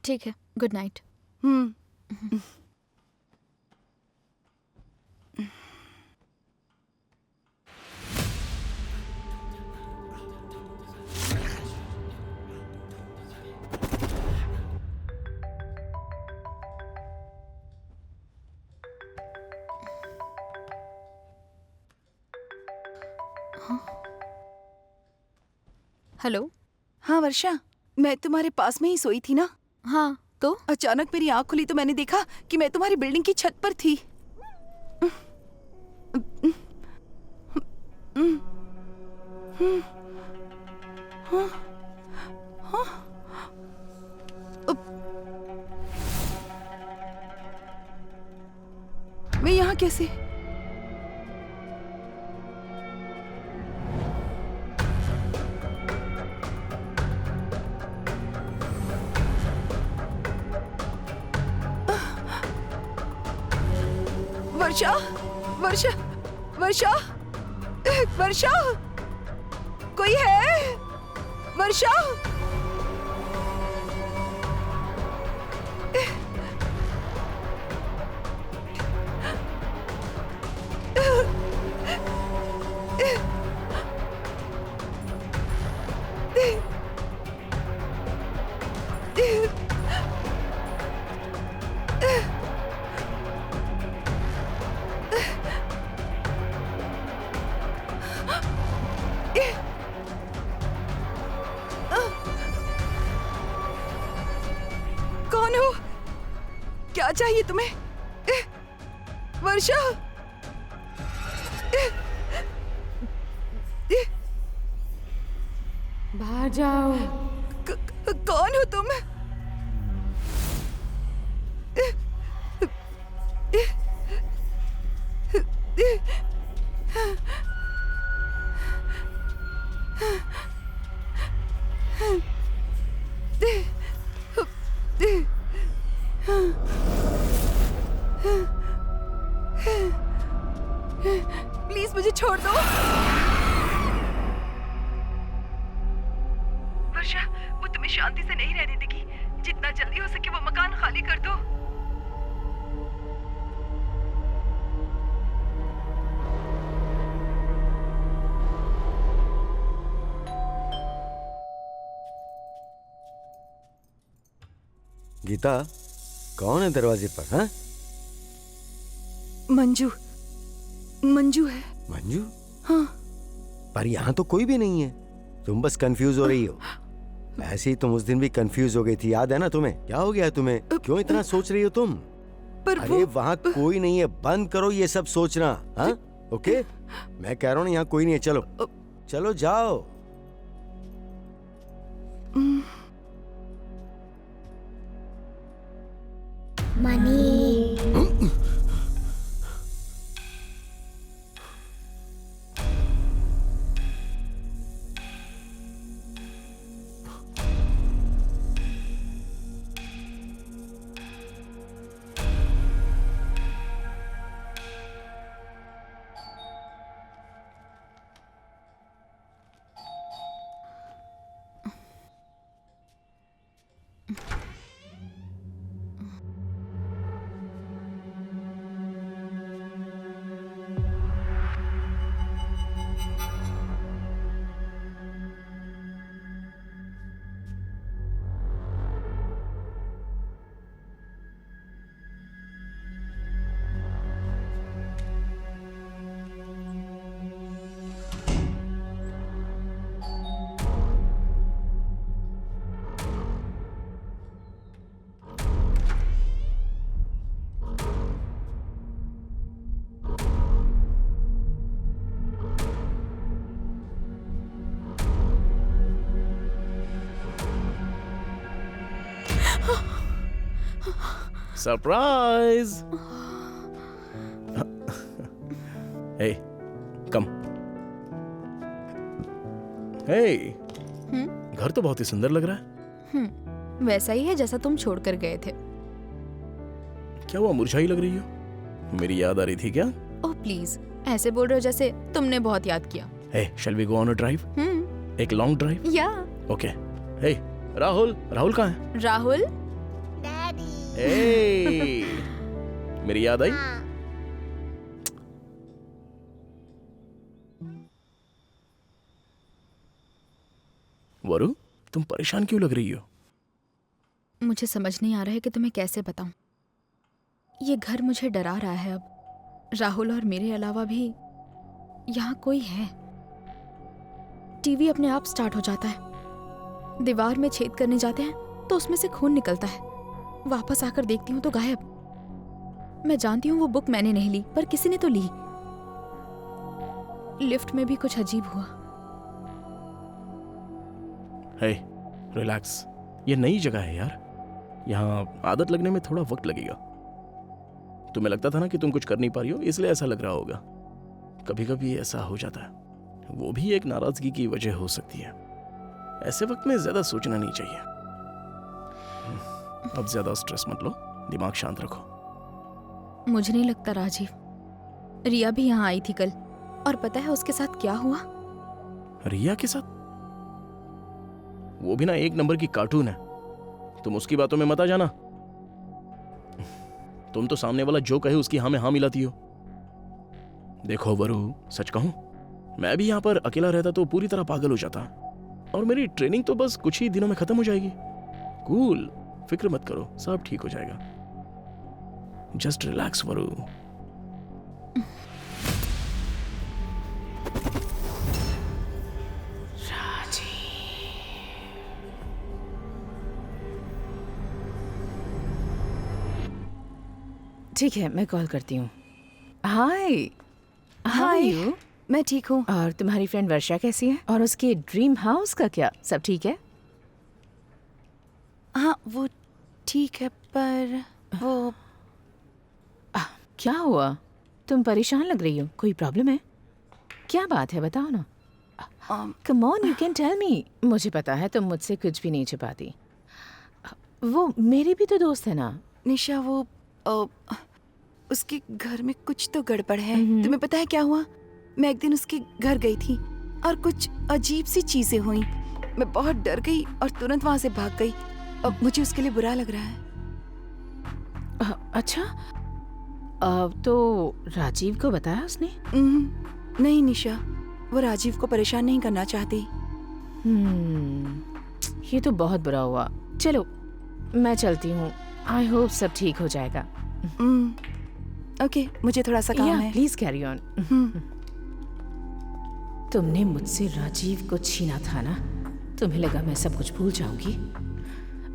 S1: ठीक है, गुड नाइट। हेलो।
S4: हाँ वर्षा, मैं तुम्हारे पास में ही सोई थी ना।
S1: हाँ, तो
S4: अचानक मेरी आँख खुली तो मैंने देखा कि मैं तुम्हारी बिल्डिंग की छत पर थी। मैं यहाँ कैसे? वर्षा, वर्षा, वर्षा, वर्षा, कोई है? वर्षा, कौन हो? क्या चाहिए तुम्हें? वर्षा,
S13: बाहर जाओ।
S4: कौन हो तुम? प्लीज मुझे छोड़ दो। वर्षा, वो तुम्हें शांति से नहीं रहने देगी। जितना जल्दी हो सके वो मकान खाली कर दो।
S5: गीता, कौन है दरवाजे पर? हाँ,
S4: मंजू, मंजू है।
S5: मंजू?
S4: हाँ।
S5: पर यहाँ तो कोई भी नहीं है। तुम बस कंफ्यूज हो रही हो। ऐसे ही तुम उस दिन भी कंफ्यूज हो गई थी, याद है ना तुम्हें? क्या हो गया तुम्हें? क्यों इतना सोच रही हो तुम?
S4: पर
S5: अरे वहाँ कोई नहीं है, बंद करो ये सब सोचना। हाँ, ओके? मैं कह रहा हूँ यहाँ कोई नहीं है। चलो चलो जाओ।
S2: मनी।
S3: सरप्राइज। हे कम। हे घर तो बहुत ही सुंदर लग रहा है।
S1: वैसा ही है जैसा तुम छोड़कर गए थे।
S3: क्या हुआ, मुरझाई लग रही हो? मेरी याद आ रही थी क्या?
S1: ओह प्लीज, ऐसे बोल रहे हो जैसे तुमने बहुत याद किया।
S3: Hey shall we go on a drive? एक long drive?
S1: Yeah.
S3: Okay. Hey Rahul, Rahul कहाँ है?
S1: राहुल?
S3: हे मेरी याद आई? वरु, तुम परेशान क्यों लग रही हो?
S1: मुझे समझ नहीं आ रहा है कि तुम्हें कैसे बताऊं। ये घर मुझे डरा रहा है अब। राहुल और मेरे अलावा भी यहाँ कोई है। टीवी अपने आप स्टार्ट हो जाता है। दीवार में छेद करने जाते हैं तो उसमें से खून निकलता है। वापस आकर देखती हूँ तो गायब। मैं जानती हूँ वो बुक मैंने नहीं ली, पर किसी ने तो ली। लिफ्ट में भी कुछ अजीब हुआ।
S3: हे रिलैक्स, ये नई जगह है यार। यहाँ आदत लगने में थोड़ा वक्त लगेगा। तुम्हें लगता था ना कि तुम कुछ कर नहीं पा रही हो, इसलिए ऐसा लग रहा होगा। कभी कभी ऐसा हो जाता है, वो भी एक नाराजगी की वजह हो सकती है। ऐसे वक्त में ज्यादा सोचना नहीं चाहिए। अब ज्यादा स्ट्रेस मत लो, दिमाग शांत रखो।
S1: मुझे नहीं लगता राजीव। रिया भी यहाँ आई थी कल, और पता है उसके साथ क्या हुआ?
S3: रिया के साथ? वो भी ना एक नंबर की कार्टून है। तुम उसकी बातों में मत आ जाना। तुम तो सामने वाला जो कहे उसकी हाँ में हाँ मिलाती हो। देखो वरु, सच कहूं, मैं भी यहाँ पर अकेला रहता तो पूरी तरह पागल हो जाता। और मेरी ट्रेनिंग तो बस कुछ ही दिनों में खत्म हो जाएगी। कूल, फिक्र मत करो, सब ठीक हो जाएगा। जस्ट रिलैक्स वरु।
S7: ठीक है, मैं कॉल करती हूँ। हाय।
S4: हाय। मैं ठीक हूँ।
S7: और तुम्हारी फ्रेंड वर्षा कैसी है? और उसके ड्रीम हाउस का क्या, सब ठीक है?
S4: हाँ वो ठीक है, पर वो
S7: क्या हुआ? तुम परेशान लग रही हो, कोई प्रॉब्लम है? क्या बात है, बताओ ना। Come on, you can tell me. मुझे पता है तुम मुझसे कुछ भी नहीं छुपाती। वो मेरी भी तो दोस्त है ना।
S4: निशा, वो उसके घर में कुछ तो गड़बड़ है। तुम्हें पता है क्या हुआ? मैं एक दिन उसके घर गई थी और कुछ अजीब सी चीजें हुई। मैं बहुत डर गई और तुरंत वहां से भाग गई। अब मुझे उसके लिए बुरा लग रहा है।
S7: अच्छा, तो राजीव को बताया उसने?
S4: नहीं निशा, वो राजीव को परेशान नहीं करना चाहती।
S7: ये तो बहुत बुरा हुआ। चलो मैं चलती हूँ। आई होप सब ठीक हो जाएगा।
S4: ओके, मुझे थोड़ा सा काम है।
S7: Please carry on. तुमने मुझसे राजीव को छीना था ना? तुम्हें लगा मैं सब कुछ भूल जाऊंगी?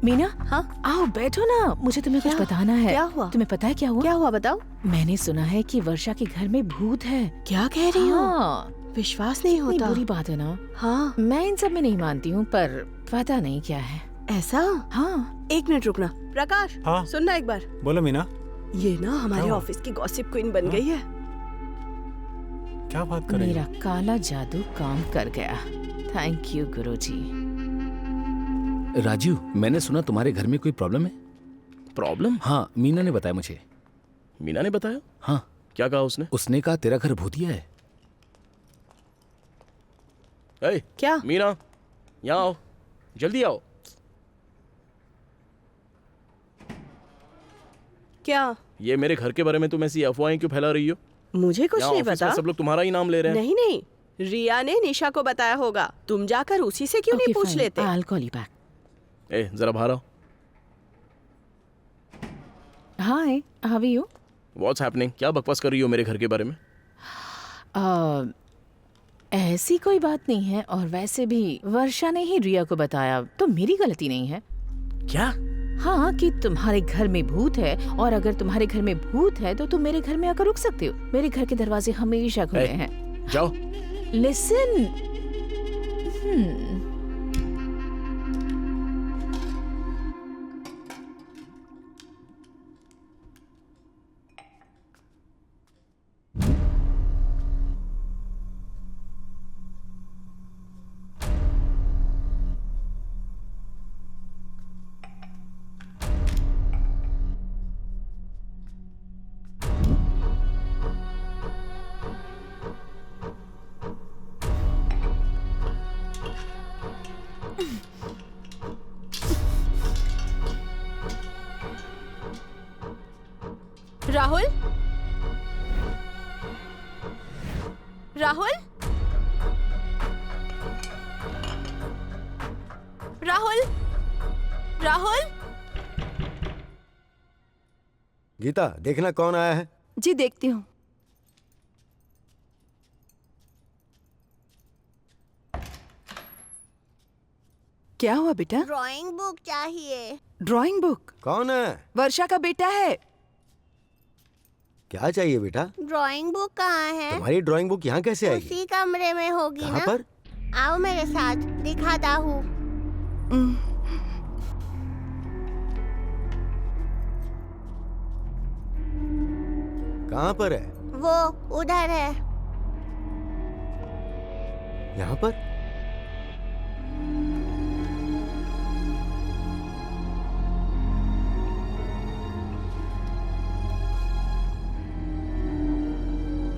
S7: मीना, हाँ आओ बैठो ना, मुझे तुम्हें कुछ बताना है।
S10: क्या हुआ?
S7: तुम्हें पता है क्या हुआ?
S10: क्या हुआ बताओ।
S7: मैंने सुना है कि वर्षा के घर में भूत है।
S10: क्या कह रही हो?
S7: हाँ।
S10: विश्वास नहीं होता।
S7: बुरी बात है ना।
S10: हाँ,
S7: मैं इन सब में नहीं मानती हूँ, पर पता नहीं क्या है।
S10: ऐसा?
S7: हाँ।
S10: एक मिनट रुकना। प्रकाश,
S9: हाँ?
S10: सुनना एक बार।
S9: बोलो मीना।
S10: ये ना हमारे ऑफिस की गॉसिप क्वीन बन गई है।
S9: क्या बात कर रही हो?
S7: मेरा काला जादू काम कर गया। थैंक यू गुरुजी।
S8: राजू, मैंने सुना तुम्हारे घर में कोई प्रॉब्लम है।
S3: प्रॉब्लम?
S8: हाँ, मीना ने बताया मुझे।
S3: मीना ने बताया?
S8: हाँ।
S3: क्या कहा उसने?
S8: उसने कहा तेरा घर भूतिया है।
S3: ए,
S10: क्या?
S3: मीना, यहाँ आओ, जल्दी आओ।
S10: क्या?
S3: ये मेरे घर के बारे में तुम ऐसी अफवाहें क्यों फैला रही हो?
S10: मुझे कुछ
S3: यहाँ
S10: नहीं
S3: ऑफिस में
S10: पता।
S3: सब लोग तुम्हारा ही नाम ले रहे हैं।
S10: नहीं नहीं, रिया ने निशा को बताया होगा। तुम जाकर उसी से क्यों नहीं पूछ लेते?
S7: I'll call you back.
S3: ए, जरा बाहर आओ।
S7: Hi, how are you?
S3: What's happening? क्या बकवास कर रही हो मेरे घर के बारे में?
S7: ऐसी कोई बात नहीं है, और वैसे भी वर्षा ने ही रिया को बताया, तो मेरी गलती नहीं है।
S3: क्या?
S7: हाँ, कि तुम्हारे घर में भूत है, और अगर तुम्हारे घर में भूत है तो तुम मेरे घर में आकर रुक सकते हो। मेरे घर के दरवाजे हमेशा खुले हैं।
S3: जाओ।
S7: लिसन।
S1: राहुल? राहुल? राहुल? राहुल?
S5: गीता, देखना कौन आया है।
S4: जी देखती हूँ। क्या हुआ बेटा?
S2: ड्राइंग बुक चाहिए।
S4: Drawing book?
S5: कौन है?
S4: वर्षा का बेटा है।
S5: क्या चाहिए बेटा?
S2: ड्राइंग बुक कहाँ है?
S5: तुम्हारी ड्राइंग बुक यहाँ कैसे आएगी?
S2: उसी कमरे में होगी
S5: कहाँ
S2: ना?
S5: पर?
S2: आओ मेरे साथ, दिखाता हूँ।
S5: कहाँ पर है?
S2: वो उधर है।
S5: यहाँ पर?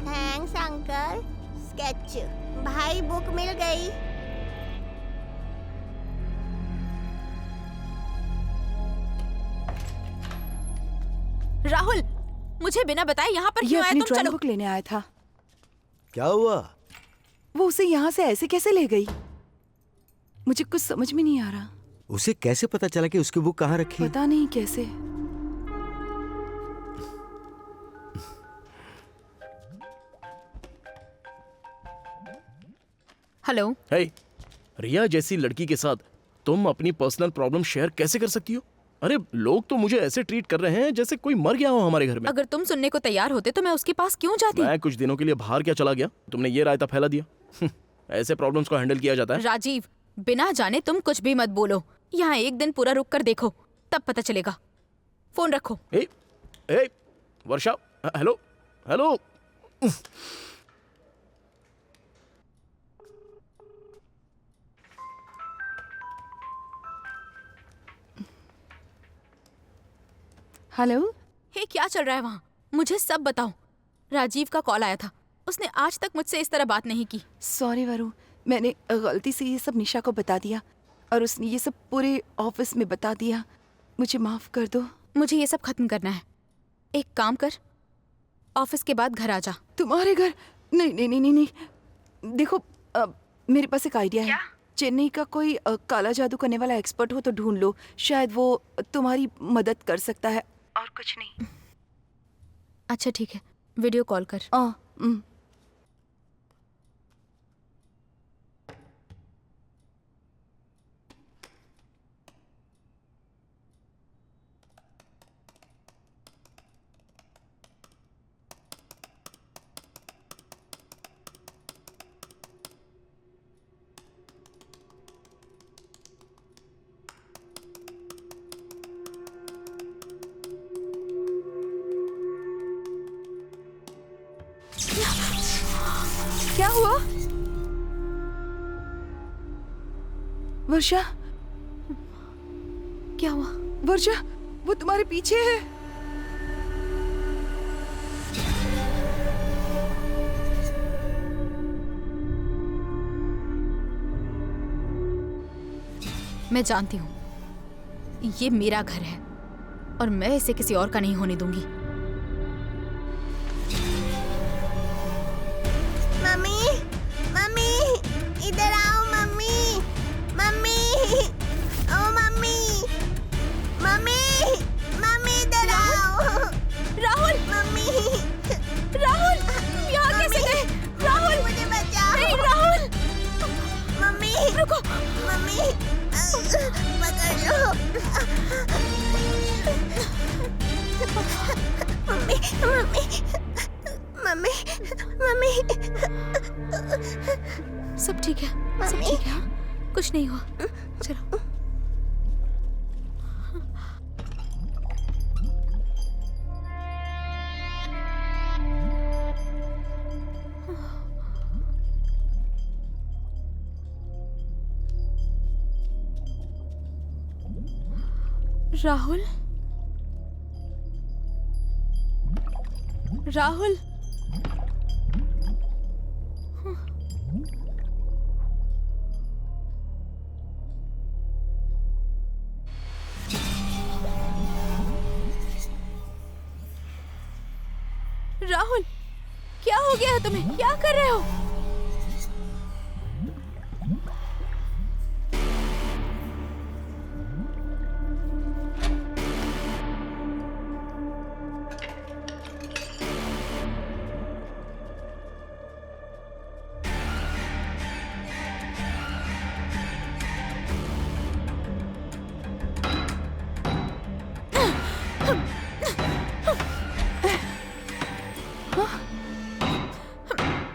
S2: Thanks uncle. स्केच। भाई बुक मिल गई।
S1: राहुल, मुझे बिना बताए यहाँ पर
S4: ये
S1: क्यों आए
S4: अपनी
S1: तुम?
S4: ड्राइंग
S1: चलो।
S4: बुक लेने आया था।
S5: क्या हुआ?
S4: वो उसे यहाँ से ऐसे कैसे ले गई? मुझे कुछ समझ में नहीं आ रहा।
S5: उसे कैसे पता चला कि उसकी बुक कहाँ रखी?
S4: पता नहीं कैसे।
S1: हेलो।
S3: हे, रिया जैसी लड़की के साथ तुम अपनी पर्सनल प्रॉब्लम शेयर कैसे कर सकती हो? अरे लोग तो मुझे ऐसे ट्रीट कर रहे हैं जैसे कोई मर गया हो हमारे घर में।
S1: अगर तुम सुनने को तैयार होते तो मैं उसके पास क्यों जाती?
S3: मैं कुछ दिनों के लिए बाहर क्या चला गया, तुमने ये रायता फैला दिया। ऐसे प्रॉब्लम्स को हैंडल किया जाता है।
S1: राजीव, बिना जाने तुम कुछ भी मत बोलो। यहाँ एक दिन पूरा रुक कर देखो, तब पता चलेगा। फोन रखो।
S3: ए, वर्षा, हेलो हेलो।
S4: हेलो।
S1: हे, क्या चल रहा है वहाँ? मुझे सब बताओ। राजीव का कॉल आया था, उसने आज तक मुझसे इस तरह बात नहीं की।
S4: सॉरी वरु, मैंने गलती से ये सब निशा को बता दिया और उसने ये सब पूरे ऑफिस में बता दिया। मुझे माफ कर दो।
S1: मुझे ये सब खत्म करना है। एक काम कर, ऑफिस के बाद घर आ जा।
S4: तुम्हारे घर? नहीं नहीं नहीं नहीं, नहीं। देखो मेरे पास एक आइडिया है। चेन्नई का कोई काला जादू करने वाला एक्सपर्ट हो तो ढूंढ लो, शायद वो तुम्हारी मदद कर सकता है। और कुछ नहीं।
S1: अच्छा ठीक है, वीडियो कॉल कर।
S4: क्या हुआ? वर्षा,
S1: क्या हुआ?
S4: वर्षा, वो तुम्हारे पीछे है।
S1: मैं जानती हूँ, ये मेरा घर है और मैं इसे किसी और का नहीं होने दूंगी।
S2: मम्मी, मम्मी, इधर आओ मम्मी, मम्मी, ओ मम्मी, मम्मी, मम्मी इधर आओ।
S1: राहुल,
S2: मम्मी,
S1: राहुल, तुम यहाँ कैसे गए? राहुल,
S2: मुझे बचाओ।
S1: नहीं, राहुल,
S2: मम्मी,
S1: रुको।
S2: मम्मी, पकड़ लो। Mummy, mummy, mummy, mummy.
S1: सब ठीक है, सब ठीक है, हाँ? कुछ नहीं हुआ। चलो। राहुल, राहुल, राहुल, क्या हो गया है तुम्हें? क्या कर रहे हो?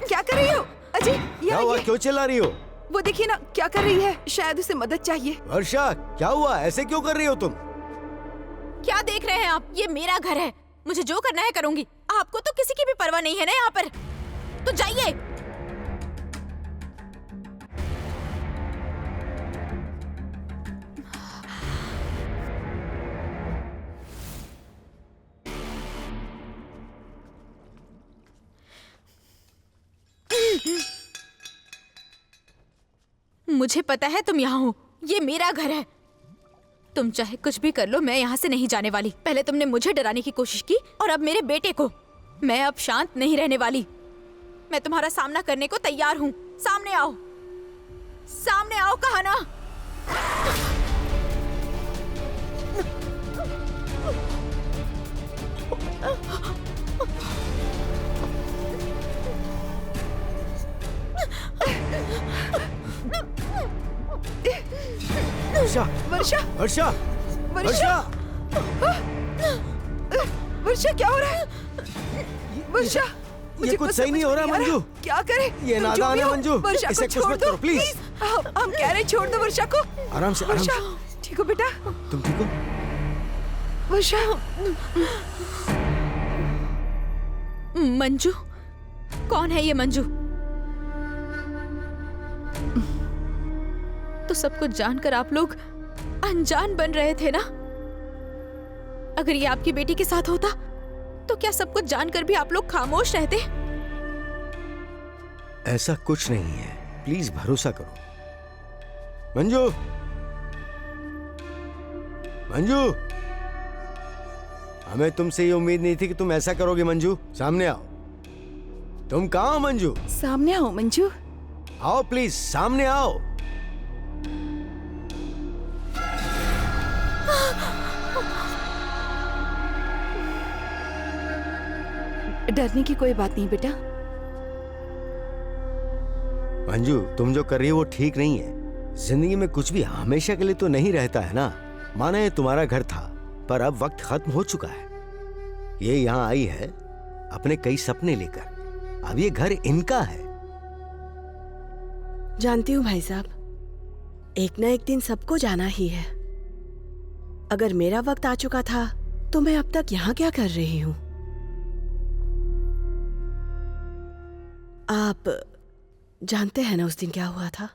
S4: क्या कर रही हो अजय?
S5: क्या हुआ? क्यों चिल्ला रही हो?
S4: वो देखिए ना क्या कर रही है, शायद उसे मदद चाहिए।
S5: वर्षा, क्या हुआ? ऐसे क्यों कर रही हो तुम?
S1: क्या देख रहे हैं आप? ये मेरा घर है, मुझे जो करना है करूंगी। आपको तो किसी की भी परवाह नहीं है ना यहाँ पर, तो जाइए। मुझे पता है तुम यहाँ हो, ये मेरा घर है। तुम चाहे कुछ भी कर लो, मैं यहाँ से नहीं जाने वाली। पहले तुमने मुझे डराने की कोशिश की और अब मेरे बेटे को। मैं अब शांत नहीं रहने वाली। मैं तुम्हारा सामना करने को तैयार हूँ। सामने आओ, सामने आओ, कहा ना।
S5: वर्षा,
S4: वर्षा,
S5: वर्षा,
S4: वर्षा, वर्षा, क्या हो रहा है? वर्षा,
S5: ये कुछ सही नहीं हो रहा मंजू।
S4: क्या करे?
S5: ये नादान है मंजू,
S4: वर्षा
S5: इसे
S4: को
S5: कुछ
S4: छोड़
S5: मत
S4: दो
S5: करो प्लीज।
S4: हम कह रहे छोड़ दो वर्षा को।
S5: आराम से, आराम
S4: वर्षा,
S5: से।
S4: ठीक हो बेटा?
S5: तुम ठीक हो?
S4: वर्षा,
S1: मंजू? कौन है ये मंजू? तो सब कुछ जानकर आप लोग अनजान बन रहे थे ना? अगर ये आपकी बेटी के साथ होता तो क्या सब कुछ जानकर भी आप लोग खामोश रहते?
S5: ऐसा कुछ नहीं है, प्लीज भरोसा करो। मंजू, मंजू, हमें तुमसे ये उम्मीद नहीं थी कि तुम ऐसा करोगे। मंजू, सामने आओ। तुम कहाँ हो मंजू?
S4: सामने आओ मंजू।
S5: आओ प्लीज, सामने आओ।
S4: डरने की कोई बात नहीं बेटा।
S5: मंजू, तुम जो कर रही हो वो ठीक नहीं है। जिंदगी में कुछ भी हमेशा के लिए तो नहीं रहता है ना। माना ये तुम्हारा घर था, पर अब वक्त खत्म हो चुका है। ये यहाँ आई है अपने कई सपने लेकर। अब ये घर इनका है।
S10: जानती हूँ भाई साहब, एक ना एक दिन सबको जाना ही है। अगर मेरा वक्त आ चुका था तो मैं अब तक यहाँ क्या कर रही हूँ? आप जानते हैं ना उस दिन क्या हुआ था?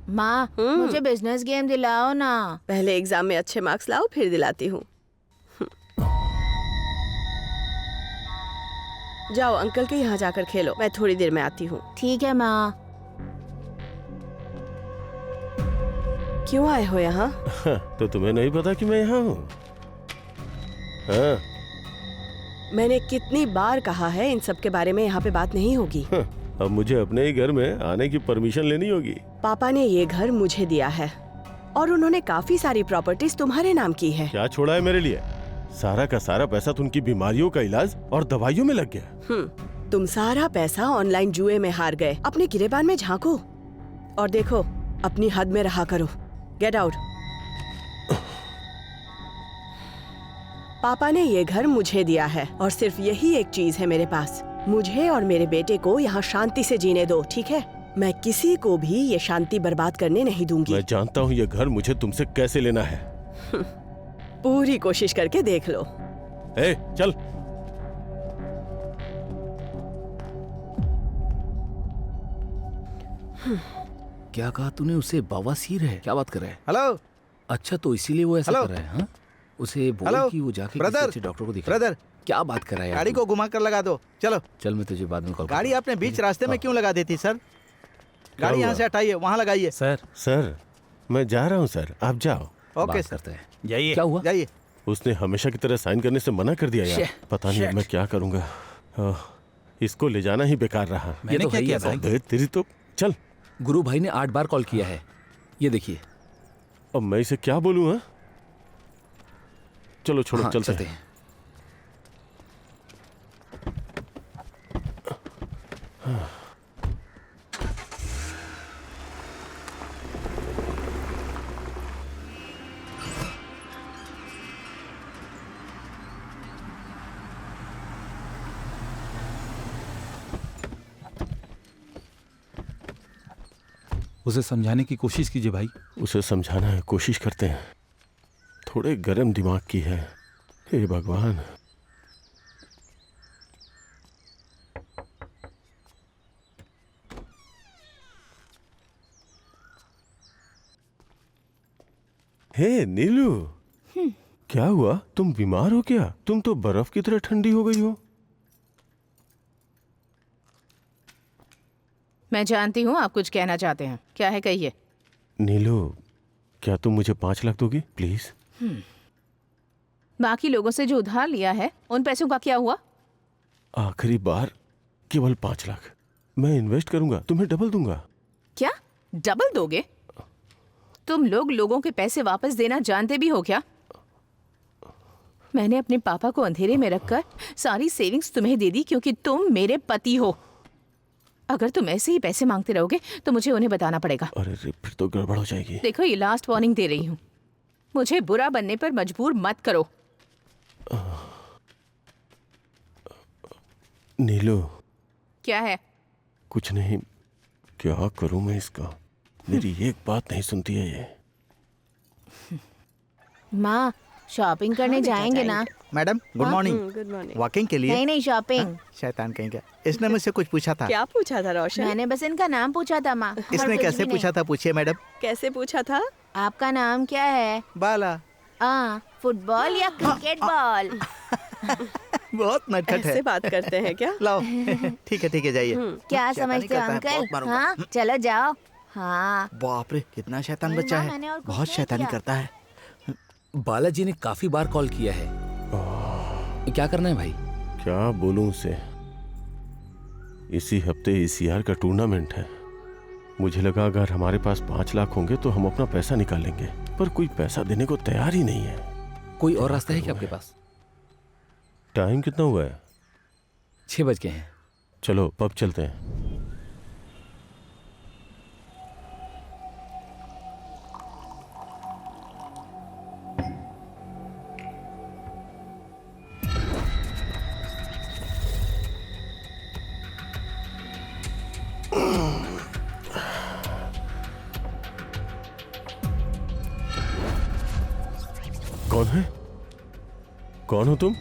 S13: माँ, मुझे बिजनेस गेम दिलाओ ना।
S10: पहले एग्जाम में अच्छे मार्क्स लाओ, फिर दिलाती हूँ। जाओ अंकल के यहाँ जाकर खेलो, मैं थोड़ी देर में आती हूँ।
S13: ठीक है माँ।
S10: क्यों आए हो यहाँ?
S12: तो तुम्हें नहीं पता कि मैं यहाँ हूँ? हाँ।
S10: मैंने कितनी बार कहा है इन सब के बारे में यहाँ पे बात नहीं होगी।
S12: अब मुझे अपने ही घर में आने की परमिशन लेनी होगी।
S10: पापा ने ये घर मुझे दिया है और उन्होंने काफी सारी प्रॉपर्टीज तुम्हारे नाम की है।
S12: क्या छोड़ा है मेरे लिए? सारा का सारा पैसा तो उनकी बीमारियों का इलाज और दवाइयों में लग गया।
S10: तुम सारा पैसा ऑनलाइन जुए में हार गए। अपने गिरेबान में झांको और देखो, अपनी हद में रहा करो। Get out. पापा ने ये घर मुझे दिया है और सिर्फ यही एक चीज है मेरे पास। मुझे और मेरे बेटे को यहाँ शांति से जीने दो, ठीक है? मैं किसी को भी ये शांति बर्बाद करने नहीं दूंगी।
S12: मैं जानता हूँ ये घर मुझे तुमसे कैसे लेना है।
S10: पूरी कोशिश करके देख लो।
S12: ए, चल।
S8: क्या कहा तूने? उसे बवासीर है? क्या बात कर रहा है?
S11: हेलो।
S8: अच्छा, तो इसीलिए वो ऐसा कर रहा है? हाँ, उसे बोल कि वो जाके किसी अच्छे डॉक्टर को दिखा।
S11: ब्रदर,
S8: क्या बात कर रहा है?
S11: गाड़ी को घुमा कर लगा दो। चलो
S8: चल, मैं तुझे बाद में कॉल।
S11: गाड़ी आपने बीच रास्ते में क्यों लगा दी थी सर? गाड़ी यहाँ से हटाइए, वहाँ लगाइए।
S12: सर मैं जा रहा हूँ सर, आप जाओ।
S11: ओके
S8: करते हैं।
S6: जाइए।
S8: क्या हुआ?
S11: जाइए।
S12: उसने हमेशा की तरह साइन करने से मना कर दिया यार। पता नहीं मैं क्या करूंगा। इसको ले जाना ही बेकार रहा।
S8: मैंने क्या किया भाई?
S12: तेरी तो चल।
S8: गुरु भाई ने 8 बार कॉल किया है, ये देखिए।
S12: अब मैं इसे क्या बोलूं? हाँ चलो छोड़ो, चलते हैं।
S6: उसे समझाने की कोशिश कीजिए भाई।
S12: उसे समझाना है, कोशिश करते हैं। थोड़े गर्म दिमाग की है। हे भगवान। हे नीलू, क्या हुआ? तुम बीमार हो क्या? तुम तो बर्फ की तरह ठंडी हो गई हो।
S13: मैं जानती हूँ आप कुछ कहना चाहते हैं, क्या है कहिए।
S12: नीलू, क्या तुम मुझे 5 लाख दोगी प्लीज?
S13: बाकी लोगों से जो उधार लिया है उन पैसों का क्या हुआ?
S12: आखिरी बार केवल 5 लाख। मैं इन्वेस्ट करूंगा, तुम्हें डबल दूंगा।
S13: क्या डबल दोगे? तुम लोग लोगों के पैसे वापस देना जानते भी हो क्या? मैंने अपने पापा को अंधेरे में रखकर सारी सेविंग्स तुम्हें दे दी क्योंकि तुम मेरे पति हो। अगर तुम ऐसे ही पैसे मांगते रहोगे तो मुझे उन्हें बताना पड़ेगा।
S12: अरे फिर तो गड़बड़ हो जाएगी।
S13: देखो ये लास्ट वार्निंग दे रही हूँ, मुझे बुरा बनने पर मजबूर मत करो।
S12: नीलू,
S13: क्या है?
S12: कुछ नहीं। क्या करूं मैं इसका? मेरी एक बात नहीं सुनती है ये।
S13: माँ शॉपिंग करने जाएंगे ना?
S11: Madam good morning.
S10: Good morning.
S11: Walking के लिए?
S13: नहीं नहीं शॉपिंग।
S11: शैतान कहीं का। इसने मुझसे कुछ पूछा था।
S10: क्या पूछा था रोशन?
S13: मैंने बस इनका नाम पूछा था माँ।
S11: इसने कैसे पूछा था? पूछिए मैडम।
S10: कैसे पूछा था?
S13: आपका नाम क्या है?
S11: बाला।
S13: फुटबॉल या क्रिकेट बॉल?
S11: बहुत नटखट है।
S10: ऐसे बात करते हैं क्या?
S11: लाओ ठीक है जाइए।
S13: क्या समझते हो अंकल? हाँ चलो जाओ। हाँ
S11: बाप रे कितना शैतान बच्चा है, बहुत शैतानी करता है।
S8: बालाजी ने काफी बार कॉल किया है। क्या करना है भाई?
S12: क्या बोलूं उसे? इसी हफ्ते ECR का टूर्नामेंट है। मुझे लगा अगर हमारे पास 5 लाख होंगे तो हम अपना पैसा निकालेंगे, पर कोई पैसा देने को तैयार ही नहीं है।
S8: कोई और रास्ता है क्या आपके पास?
S12: टाइम कितना हुआ है?
S8: 6 बज गए हैं।
S12: चलो पब चलते हैं। कौन है? कौन हो तुम?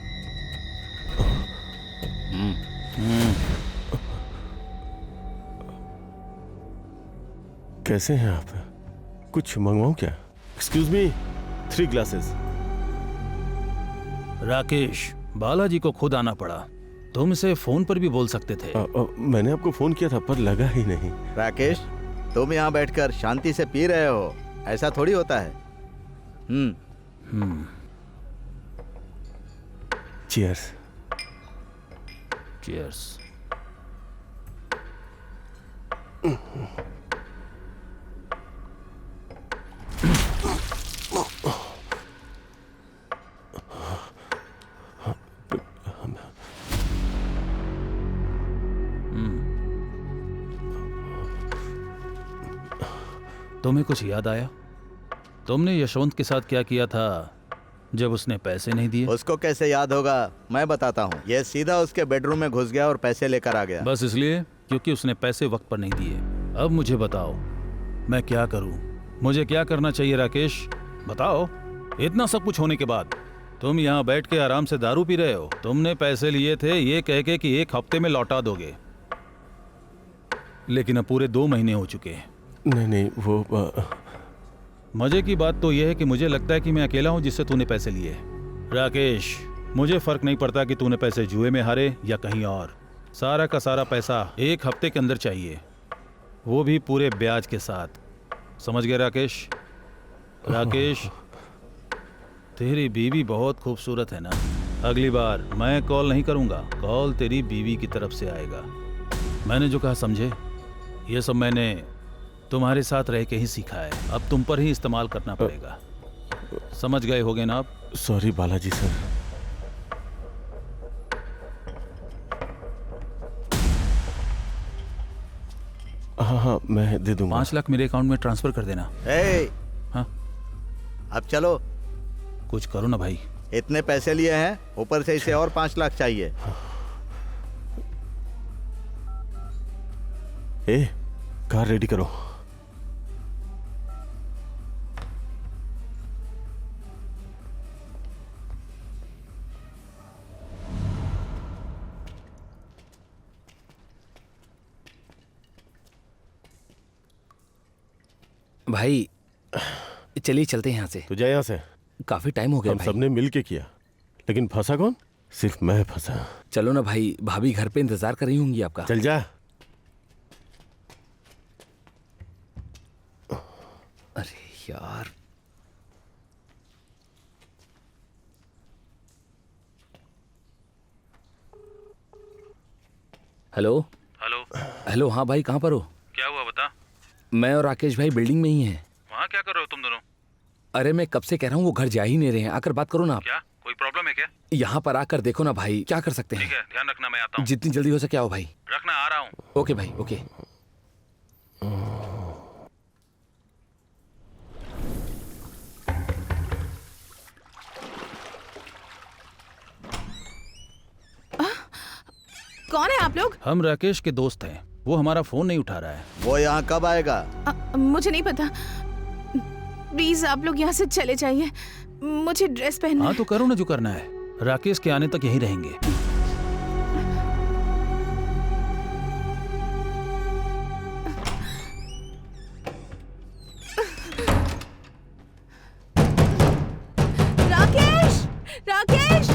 S12: कैसे हैं आप? कुछ मंगवाऊं क्या? Excuse me, 3 glasses.
S6: Rakesh, Balaji को खुद आना पड़ा। तुम इसे फोन पर भी बोल सकते थे।
S12: मैंने आपको फोन किया था पर लगा ही नहीं।
S11: राकेश, तुम यहाँ बैठकर शांति से पी रहे हो, ऐसा थोड़ी होता है।
S12: चीयर्स।
S6: चीयर्स। तुम्हें कुछ याद आया? तुमने यशवंत के साथ क्या किया था जब उसने पैसे नहीं दिए?
S11: उसको कैसे याद होगा, मैं बताता हूँ। ये सीधा उसके बेडरूम में घुस गया और पैसे लेकर आ गया।
S6: बस इसलिए क्योंकि उसने पैसे वक्त पर नहीं दिए। अब मुझे बताओ मैं क्या करूं? मुझे क्या करना चाहिए राकेश? बताओ। इतना सब कुछ होने के बाद तुम यहाँ बैठ के आराम से दारू पी रहे हो। तुमने पैसे लिए थे ये कह के कि 1 हफ्ते में लौटा दोगे, लेकिन अब पूरे 2 महीने हो चुके हैं।
S12: नहीं वो
S6: मजे की बात तो यह है कि मुझे लगता है कि मैं अकेला हूं जिससे तूने पैसे लिए। राकेश, मुझे फर्क नहीं पड़ता कि तूने पैसे जुए में हारे या कहीं और। सारा का सारा पैसा 1 हफ्ते के अंदर चाहिए, वो भी पूरे ब्याज के साथ। समझ गए राकेश? राकेश, तेरी बीवी बहुत खूबसूरत है ना। अगली बार मैं कॉल नहीं करूंगा, कॉल तेरी बीवी की तरफ से आएगा। मैंने जो कहा समझे? ये सब मैंने तुम्हारे साथ रह के ही सीखा है, अब तुम पर ही इस्तेमाल करना पड़ेगा। समझ गए होगे ना आप?
S12: Sorry Balaji sir. हाँ, मैं दे दूंगा।
S6: 5 लाख मेरे अकाउंट में ट्रांसफर कर देना।
S11: हाँ, अब चलो।
S6: कुछ करो ना भाई।
S11: इतने पैसे लिए हैं, ऊपर से इसे और 5 लाख चाहिए।
S12: कार रेडी करो।
S8: भाई चलिए चलते हैं यहाँ से।
S12: तू जा यहाँ से।
S8: काफी टाइम हो गया
S12: हम
S8: भाई।
S12: सबने मिल के किया, लेकिन फंसा कौन? सिर्फ मैं फंसा।
S8: चलो ना भाई, भाभी घर पे इंतजार कर रही होंगी आपका।
S12: चल जा।
S8: अरे यार, हेलो
S6: हेलो।
S8: हेलो। हाँ भाई, कहाँ पर हो?
S6: क्या हुआ बता।
S8: मैं और राकेश भाई बिल्डिंग में ही हैं।
S6: वहाँ क्या कर रहे हो तुम दोनों?
S8: अरे मैं कब से कह रहा हूँ, वो घर जा ही नहीं रहे हैं। आकर बात करो ना आप।
S6: क्या कोई प्रॉब्लम है क्या?
S8: यहाँ पर आकर देखो ना भाई, क्या कर सकते हैं।
S6: ठीक है, ध्यान रखना, मैं आता हूँ।
S8: जितनी जल्दी हो सके आओ भाई।
S6: रखना, आ रहा हूँ।
S8: ओके भाई, ओके।
S13: कौन है आप लोग?
S6: हम राकेश के दोस्त हैं। वो हमारा फोन नहीं उठा रहा है।
S11: वो यहाँ कब आएगा?
S13: मुझे नहीं पता। प्लीज आप लोग यहाँ से चले जाइए, मुझे ड्रेस पहनना है।
S6: हाँ तो करो ना जो करना है। राकेश के आने तक यहीं रहेंगे।
S13: राकेश, राकेश,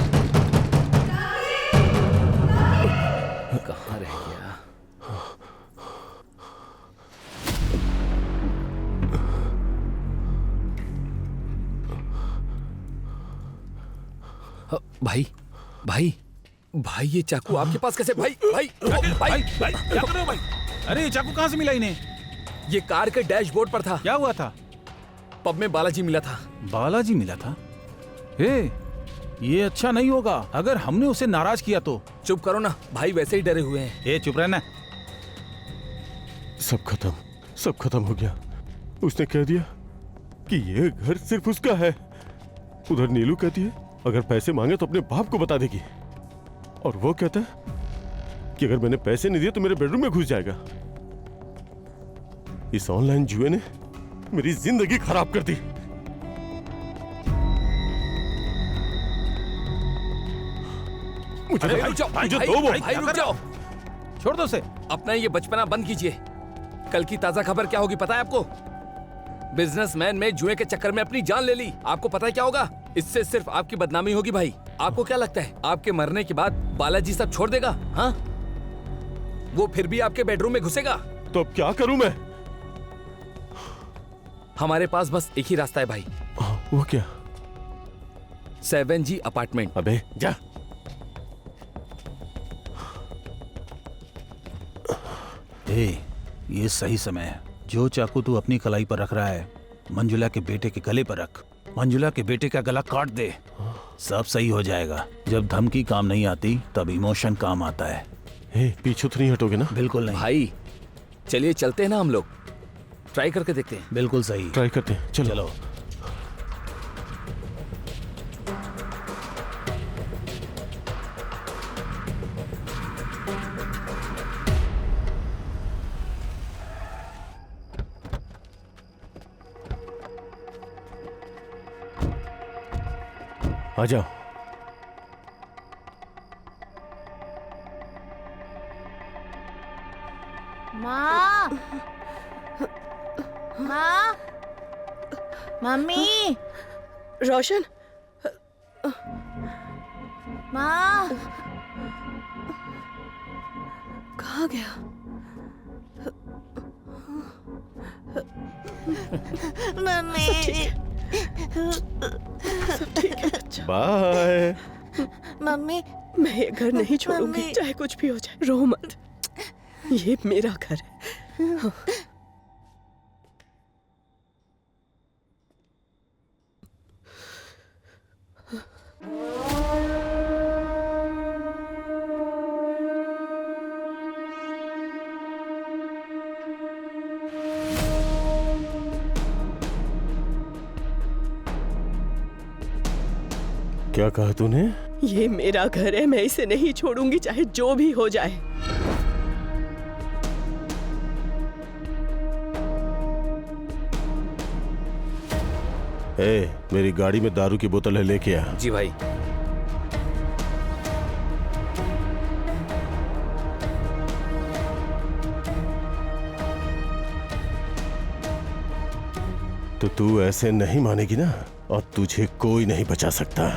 S8: कहाँ रह गया? भाई भाई भाई, ये चाकू आपके पास कैसे? भाई भाई भाई
S6: भाई क्या कर रहे हो भाई? अरे ये चाकू कहाँ से मिला इन्हें?
S8: ये कार के डैशबोर्ड पर था।
S6: क्या हुआ था?
S8: पब में बालाजी मिला था।
S6: बालाजी मिला था? ये अच्छा नहीं होगा अगर हमने उसे नाराज किया तो।
S8: चुप करो ना भाई, वैसे ही डरे हुए हैं।
S6: चुप रहना।
S12: सब खत्म हो गया। उसने कह दिया कि ये घर सिर्फ उसका है। उधर नीलू कहती है अगर पैसे मांगे तो अपने बाप को बता देगी, और वो कहता है कि अगर मैंने पैसे नहीं दिए तो मेरे बेडरूम में घुस जाएगा। इस ऑनलाइन जुए ने मेरी जिंदगी खराब कर दी।
S8: मुझे रुक जाओ।
S6: छोड़ दो उसे।
S8: अपना ये बचपना बंद कीजिए। कल की ताजा खबर क्या होगी पता है आपको? बिजनेसमैन में जुए के चक्कर में अपनी जान ले ली। आपको पता है क्या होगा? इससे सिर्फ आपकी बदनामी होगी भाई। आपको क्या लगता है आपके मरने के बाद बालाजी सब छोड़ देगा? हाँ, वो फिर भी आपके बेडरूम में घुसेगा।
S12: तो अब क्या करूं मैं?
S8: हमारे पास बस एक ही रास्ता है भाई।
S12: वो क्या?
S8: 7G apartment.
S12: अबे जा।
S6: ये सही समय है। जो चाकू तू अपनी कलाई पर रख रहा है, मंजुला के बेटे के गले पर रख। मंजुला के बेटे का गला काट दे, सब सही हो जाएगा। जब धमकी काम नहीं आती तब इमोशन काम आता है।
S12: पीछे तो नहीं हटोगे ना?
S6: बिल्कुल नहीं
S8: भाई। चलिए चलते हैं ना हम लोग, ट्राई करके देखते हैं।
S6: बिल्कुल सही,
S12: ट्राई करते हैं। चलो। आ जाओ।
S13: माँ, माँ, मम्मी,
S10: रोशन,
S13: माँ,
S10: कहाँ गया?
S2: मम्मी,
S10: सब ठीक जा।
S12: बाय।
S2: मम्मी
S10: मैं ये घर नहीं छोड़ूंगी,
S2: मम्मी।
S10: चाहे कुछ भी हो जाए। रो मत, ये मेरा घर है। हाँ।
S12: क्या कहा तूने?
S10: ये मेरा घर है, मैं इसे नहीं छोड़ूंगी चाहे जो भी हो जाए।
S12: ए, मेरी गाड़ी में दारू की बोतल है, लेके आ।
S8: जी भाई।
S12: तो तू ऐसे नहीं मानेगी ना, और तुझे कोई नहीं बचा सकता।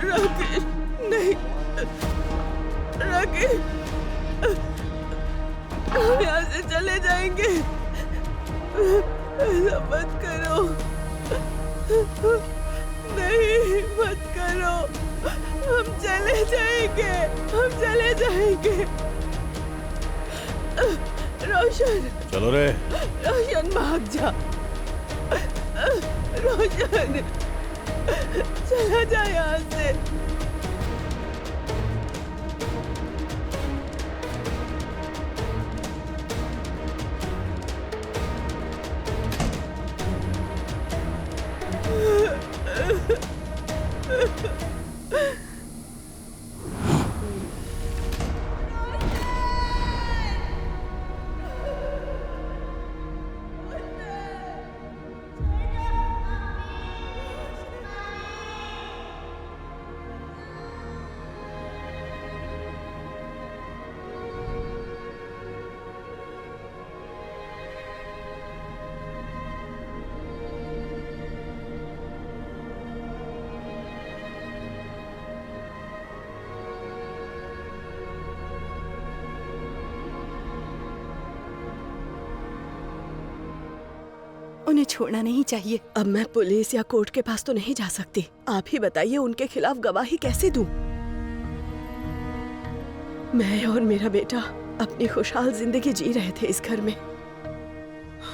S10: राकेश, नहीं, राकेश, हम यहाँ से चले जाएंगे। ऐसा मत करो, नहीं मत करो, हम चले जाएंगे, हम चले जाएंगे। रोशन,
S12: चलो रे।
S10: रोशन भाग जा, रोशन चला जा यहाँ से।
S4: उन्हें छोड़ना नहीं चाहिए।
S10: अब मैं पुलिस या कोर्ट के पास तो नहीं जा सकती। आप ही बताइए उनके खिलाफ गवाही कैसे दूं? मैं और मेरा बेटा अपनी खुशहाल जिंदगी जी रहे थे इस घर में,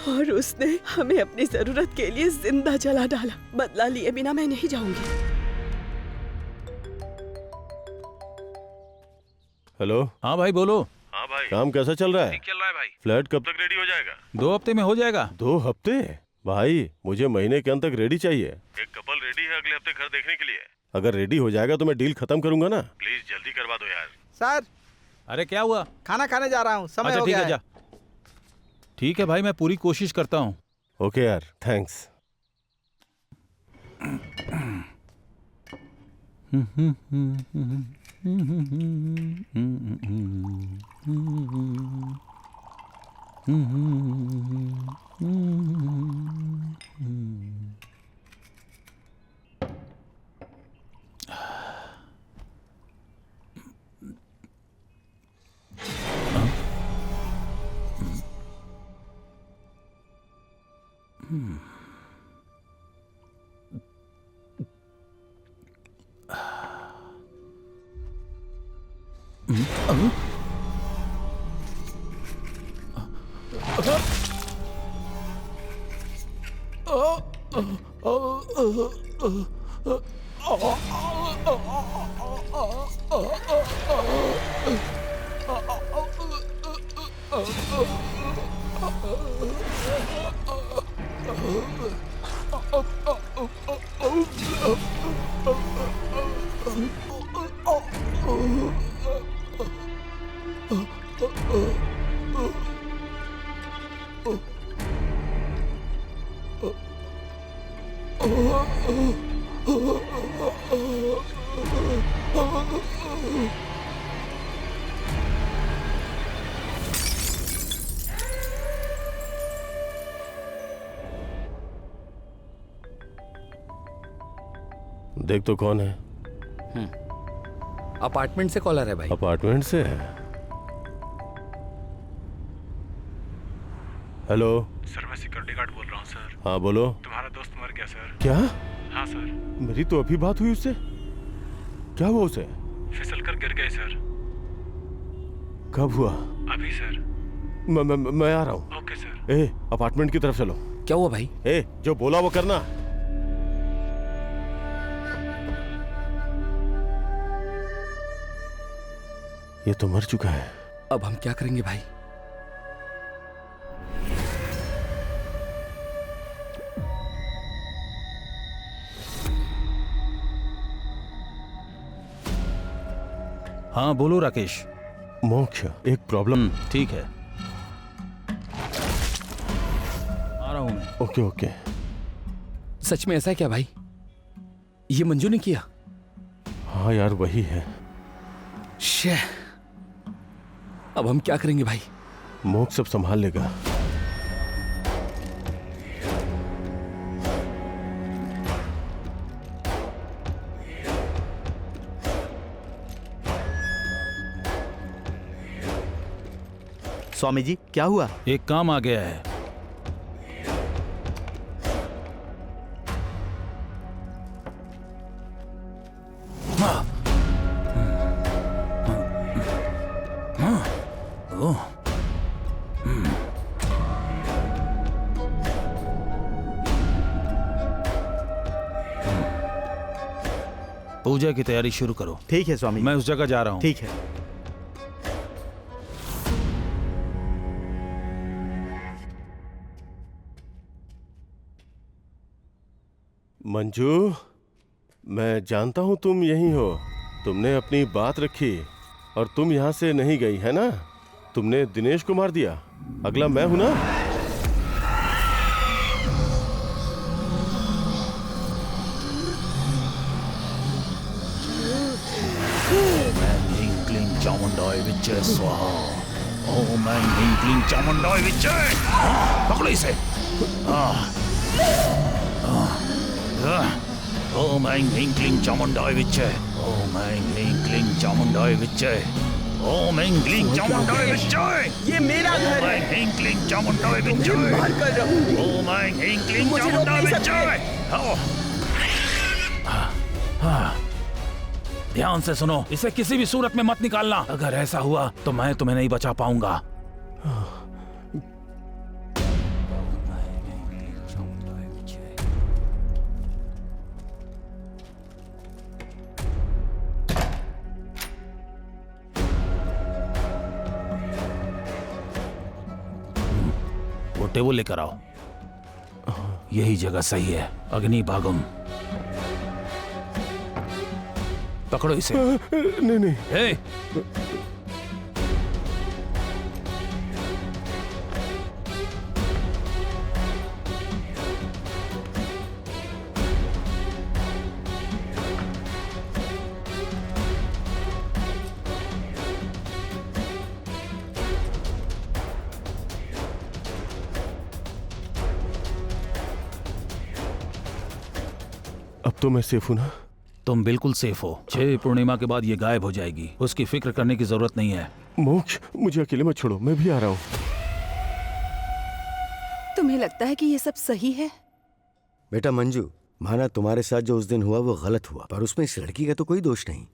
S10: और उसने हमें अपनी जरूरत के लिए जिंदा जला डाला। बदला लिए बिना मैं नहीं जाऊंगी।
S12: हेलो।
S6: हाँ भाई बोलो।
S9: हाँ भाई,
S12: काम कैसा चल रहा है?
S9: ठीक चल रहा है भाई।
S12: फ्लैट कब
S9: तक रेडी हो जाएगा?
S6: 2 हफ्ते में हो जाएगा।
S12: 2 हफ्ते? भाई मुझे महीने के अंत तक रेडी चाहिए।
S9: एक कपल रेडी है अगले हफ्ते घर देखने के लिए।
S12: अगर रेडी हो जाएगा तो मैं डील खत्म करूंगा ना।
S9: प्लीज जल्दी करवा दो यार।
S11: सर,
S6: अरे क्या हुआ?
S11: खाना खाने जा रहा हूँ, समय
S6: अच्छा
S11: हो
S6: ठीक
S11: गया
S6: है, जा। ठीक है भाई, मैं पूरी कोशिश करता हूँ।
S12: ओके यार, थैंक्स। देख तो कौन है।
S8: अपार्टमेंट से कॉलर है भाई।
S12: अपार्टमेंट से है। हेलो
S9: सर मैं सिक्योरिटी गार्ड बोल रहा हूँ सर।
S12: हाँ बोलो।
S9: तुम्हारा दोस्त मर गया सर।
S12: क्या?
S9: हाँ सर।
S12: मेरी तो अभी बात हुई उससे। क्या हुआ उसे?
S9: फिसल कर गिर गए सर।
S12: कब हुआ?
S9: अभी सर।
S12: मैं आ रहा हूँ।
S9: Okay sir.
S12: ए अपार्टमेंट की तरफ चलो।
S8: क्या हुआ भाई?
S12: ए जो बोला वो करना। ये तो मर चुका है।
S8: अब हम क्या करेंगे भाई?
S6: हाँ बोलो राकेश।
S12: मोक्ष एक प्रॉब्लम।
S6: ठीक है आ रहा हूं मैं।
S12: Okay okay.
S8: सच में ऐसा है क्या भाई? ये मंजू ने किया?
S12: हाँ यार वही है।
S8: शे, अब हम क्या करेंगे भाई?
S12: मोक्ष सब संभाल लेगा।
S11: स्वामी जी क्या हुआ?
S6: एक काम आ गया है। पूजा की तैयारी शुरू करो।
S11: ठीक है स्वामी।
S6: मैं उस जगह जा रहा हूँ।
S11: ठीक है।
S12: मंजू मैं जानता हूं तुम यहीं हो। तुमने अपनी बात रखी और तुम यहां से नहीं गई है ना। तुमने दिनेश को मार दिया। अगला मैं हूं ना।
S6: पकड़ो इसे। ओम ऐं ह्रीं क्लीं चामुंडाय विच्चे। ओम ऐं ह्रीं क्लीं चामुंडाय विच्चे। ओम ऐं क्लीं चामुंडाय विच्चे।
S10: ये मेरा घर है।
S6: ओम ऐं ह्रीं क्लीं चामुंडाय विच्चे।
S10: मार कर रहूंगी।
S6: ओम ऐं ह्रीं क्लीं
S10: मुझे रोक
S6: चामुंडाय
S10: नहीं
S6: विच्चे। ध्यान से सुनो, इसे किसी भी सूरत में मत निकालना। अगर ऐसा हुआ तो मैं तुम्हें नहीं बचा पाऊंगा। वो टेबल लेकर आओ। यही जगह सही है। अग्नि भागम। पकड़ो इसे।
S12: नहीं नहीं।
S6: हे!
S12: अब तो मैं सेफ हूं ना।
S6: तुम बिल्कुल सेफ हो। 6 पूर्णिमा के बाद ये गायब हो जाएगी। उसकी फिक्र करने की जरूरत नहीं है।
S12: मोक्ष मुझे अकेले मत छोड़ो। मैं भी आ रहा हूं।
S4: तुम्हें लगता है कि ये सब सही है?
S5: बेटा मंजू, माना तुम्हारे साथ जो उस दिन हुआ वो गलत हुआ, पर उसमें इस लड़की का तो कोई दोष नहीं।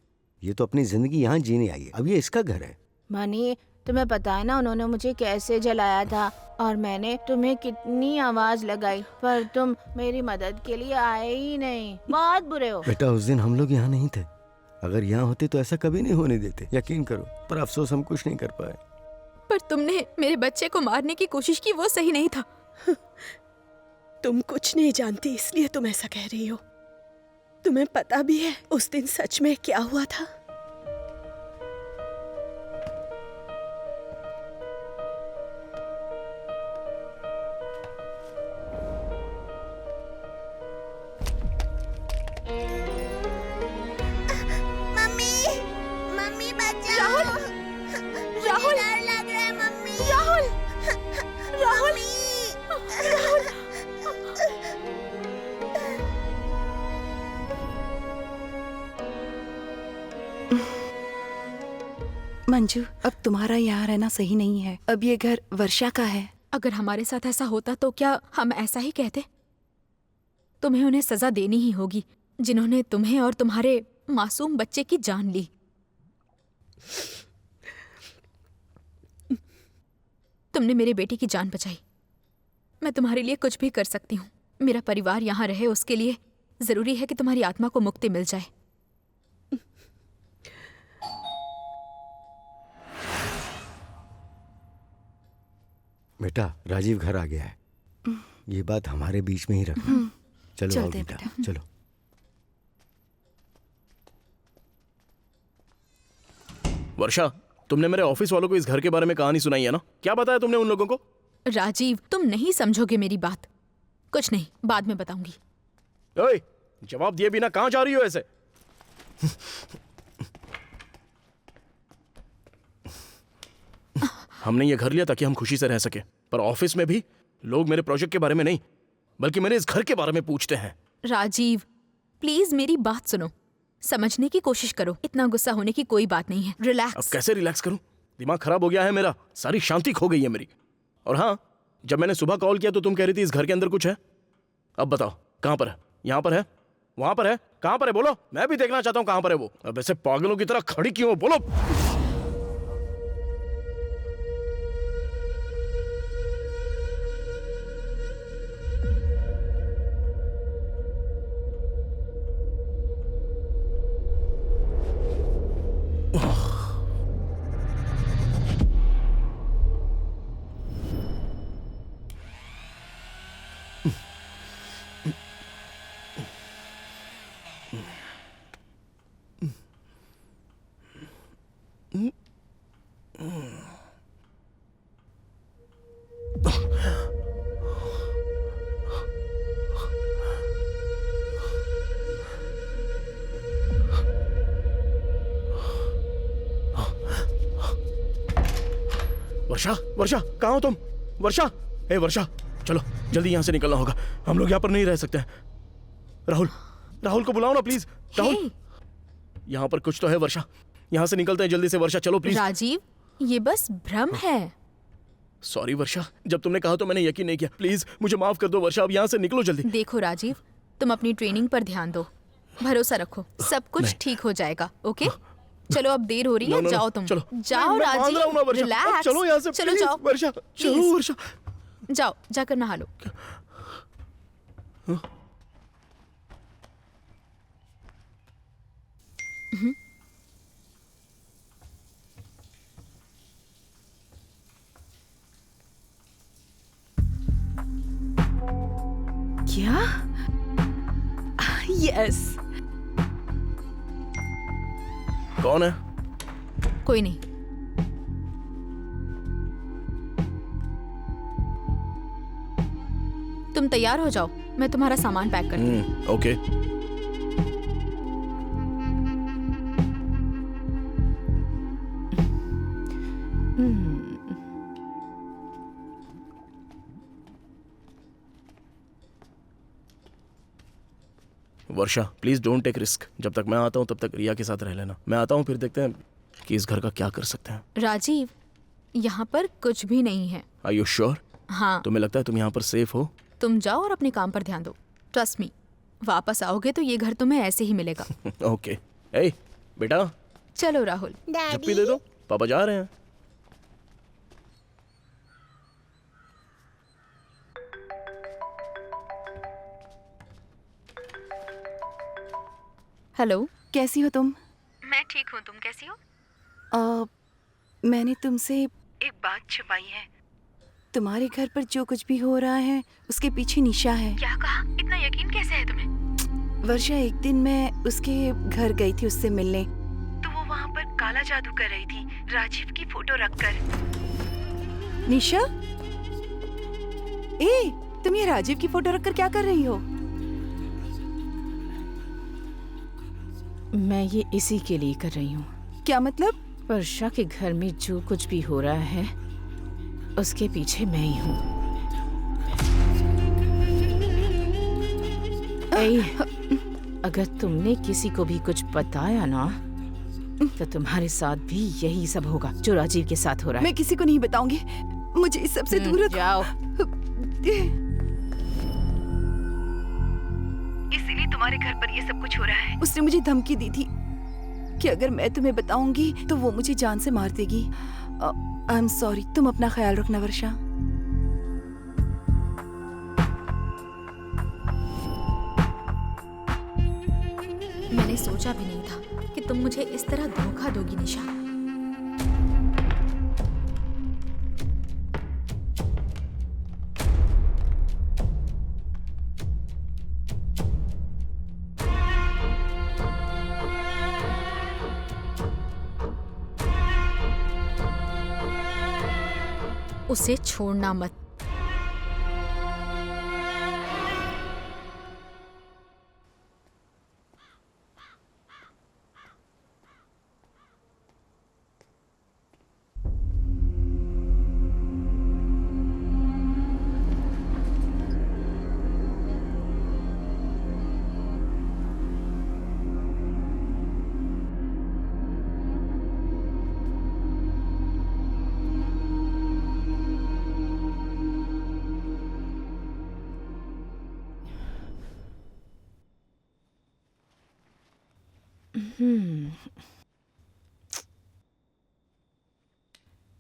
S5: ये तो अपनी जिंदगी यहाँ जीने आई है। अब ये इसका घर है।
S2: मनी, तुम्हें पता है ना उन्होंने मुझे कैसे जलाया था
S13: और मैंने तुम्हें कितनी आवाज लगाई पर तुम मेरी मदद के लिए आए ही नहीं। बहुत बुरे हो।
S5: बेटा उस दिन हम लोग यहाँ नहीं थे, अगर यहाँ होते तो ऐसा कभी नहीं होने देते, यकीन करो। पर अफसोस हम कुछ नहीं कर पाए।
S1: पर तुमने मेरे बच्चे को मारने की कोशिश की, वो सही नहीं था।
S10: तुम कुछ नहीं जानती इसलिए तुम ऐसा कह रही हो। तुम्हें पता भी है उस दिन सच में क्या हुआ था?
S2: मम्मी, मम्मी बचाओ।
S1: राहुल,
S2: डर लग रहा है मम्मी।
S1: राहुल, राहुल,
S2: राहुल।
S4: मंजू, अब तुम्हारा यहाँ रहना सही नहीं है। अब ये घर वर्षा का है।
S1: अगर हमारे साथ ऐसा होता तो क्या हम ऐसा ही कहते? तुम्हें उन्हें सजा देनी ही होगी जिन्होंने तुम्हें और तुम्हारे मासूम बच्चे की जान ली। तुमने मेरे बेटे की जान बचाई। मैं तुम्हारे लिए कुछ भी कर सकती हूँ। मेरा परिवार यहाँ रहे, उसके लिए जरूरी है कि तुम्हारी आत्मा को मुक्ति मिल जाए।
S5: बेटा राजीव घर आ गया है, ये बात हमारे बीच में ही रखना। चलो आओ बेटा, चलो।
S3: वर्षा, तुमने मेरे ऑफिस वालों को इस घर के बारे में कहानी सुनाई है ना? क्या बताया तुमने उन लोगों को?
S1: राजीव, तुम नहीं समझोगे मेरी बात। कुछ नहीं, बाद में बताऊंगी।
S3: ओए, जवाब दिए बिना कहां जा रही हो ऐसे? हमने ये घर लिया ताकि हम खुशी से रह सके, पर ऑफिस में भी लोग मेरे प्रोजेक्ट के बारे में नहीं बल्कि मेरे इस घर के बारे में पूछते हैं।
S1: राजीव, प्लीज मेरी बात सुनो, समझने की कोशिश करो। इतना गुस्सा होने की कोई बात नहीं है। रिलैक्स।
S3: अब कैसे रिलैक्स करूं? दिमाग खराब हो गया है मेरा, सारी शांति खो गई है मेरी। और हाँ, जब मैंने सुबह कॉल किया तो तुम कह रही थी इस घर के अंदर कुछ है। अब बताओ कहां पर है? यहाँ पर है? वहां पर है? कहां पर है? बोलो, मैं भी देखना चाहता हूँ कहां पर है वो। अब ऐसे पागलों की तरह खड़ी क्यों हो? बोलो। वर्षा, वर्षा, कहाँ हो तुम? वर्षा, ए वर्षा, चलो जल्दी यहाँ से निकलना होगा। हम लोग यहाँ पर नहीं रह सकते हैं। राहुल, राहुल को बुलाओ ना प्लीज। राहुल, यहाँ पर कुछ तो है। वर्षा, यहाँ से निकलते हैं जल्दी से। वर्षा चलो प्लीज।
S1: राजीव, ये बस भ्रम है।
S3: सॉरी वर्षा, जब तुमने कहा तो मैंने यकीन नहीं किया। प्लीज मुझे माफ कर दो वर्षा, अब यहाँ से निकलो जल्दी।
S1: देखो राजीव, तुम अपनी ट्रेनिंग पर ध्यान दो, भरोसा रखो, सब कुछ ठीक हो जाएगा। ओके, चलो अब देर हो रही है, जाओ तुम।
S3: चलो,
S1: जाओ राजीव, रिलैक्स।
S3: चलो यहाँ से,
S1: चलो
S3: प्लीज,
S1: जाओ
S3: वर्षा, चलो वर्षा,
S1: जाओ, जाकर नहा लो।
S4: क्या? यस।
S3: कौन है?
S1: कोई नहीं। तुम तैयार हो जाओ, मैं तुम्हारा सामान पैक करती हूँ।
S3: Okay. Varsha, please don't take risk. जब तक मैं आता हूँ तब तक रिया के साथ रह लेना। मैं आता हूँ, फिर देखते हैं कि इस घर का क्या कर सकते हैं।
S1: राजीव, यहाँ पर कुछ भी नहीं है।
S3: Are you sure?
S1: हाँ।
S3: तुम्हें लगता है तुम यहाँ पर सेफ हो?
S1: तुम जाओ और अपने काम पर ध्यान दो। ट्रस्ट मी, वापस आओगे तो ये घर तुम्हें ऐसे ही मिलेगा।
S3: ओके। ए बेटा,
S1: चलो राहुल।
S3: झप्पी दे दो, पापा जा रहे हैं।
S1: हेलो।
S4: कैसी हो तुम?
S1: मैं ठीक हूँ, तुम कैसी हो?
S4: मैंने तुमसे एक बात छुपाई है। तुम्हारे घर पर जो कुछ भी हो रहा है उसके पीछे निशा है।
S1: क्या कहा? इतना यकीन कैसे है तुम्हें?
S4: वर्षा, एक दिन मैं उसके घर गई थी उससे मिलने, तो वो वहाँ पर काला जादू कर रही थी राजीव की फोटो रखकर। निशा, तुम ये राजीव की फोटो रखकर क्या कर रही हो?
S13: मैं ये इसी के लिए कर रही हूँ।
S4: क्या मतलब?
S13: वर्षा के घर में जो कुछ भी हो रहा है उसके पीछे मैं ही हूँ। अगर तुमने किसी को भी कुछ बताया ना तो तुम्हारे साथ भी यही सब होगा जो राजीव के साथ हो रहा है।
S4: मैं किसी को नहीं बताऊंगी, मुझे इस सबसे दूर रखो।
S13: जाओ।
S4: इसीलिए तुम्हारे घर पर ये सब कुछ हो रहा है। उसने मुझे धमकी दी थी कि अगर मैं तुम्हें बताऊंगी तो वो मुझे जान से मार देगी। आई एम सॉरी, तुम अपना ख्याल रखना वर्षा।
S1: मैंने सोचा भी नहीं था कि तुम मुझे इस तरह धोखा दोगी निशा। उसे छोड़ना मत।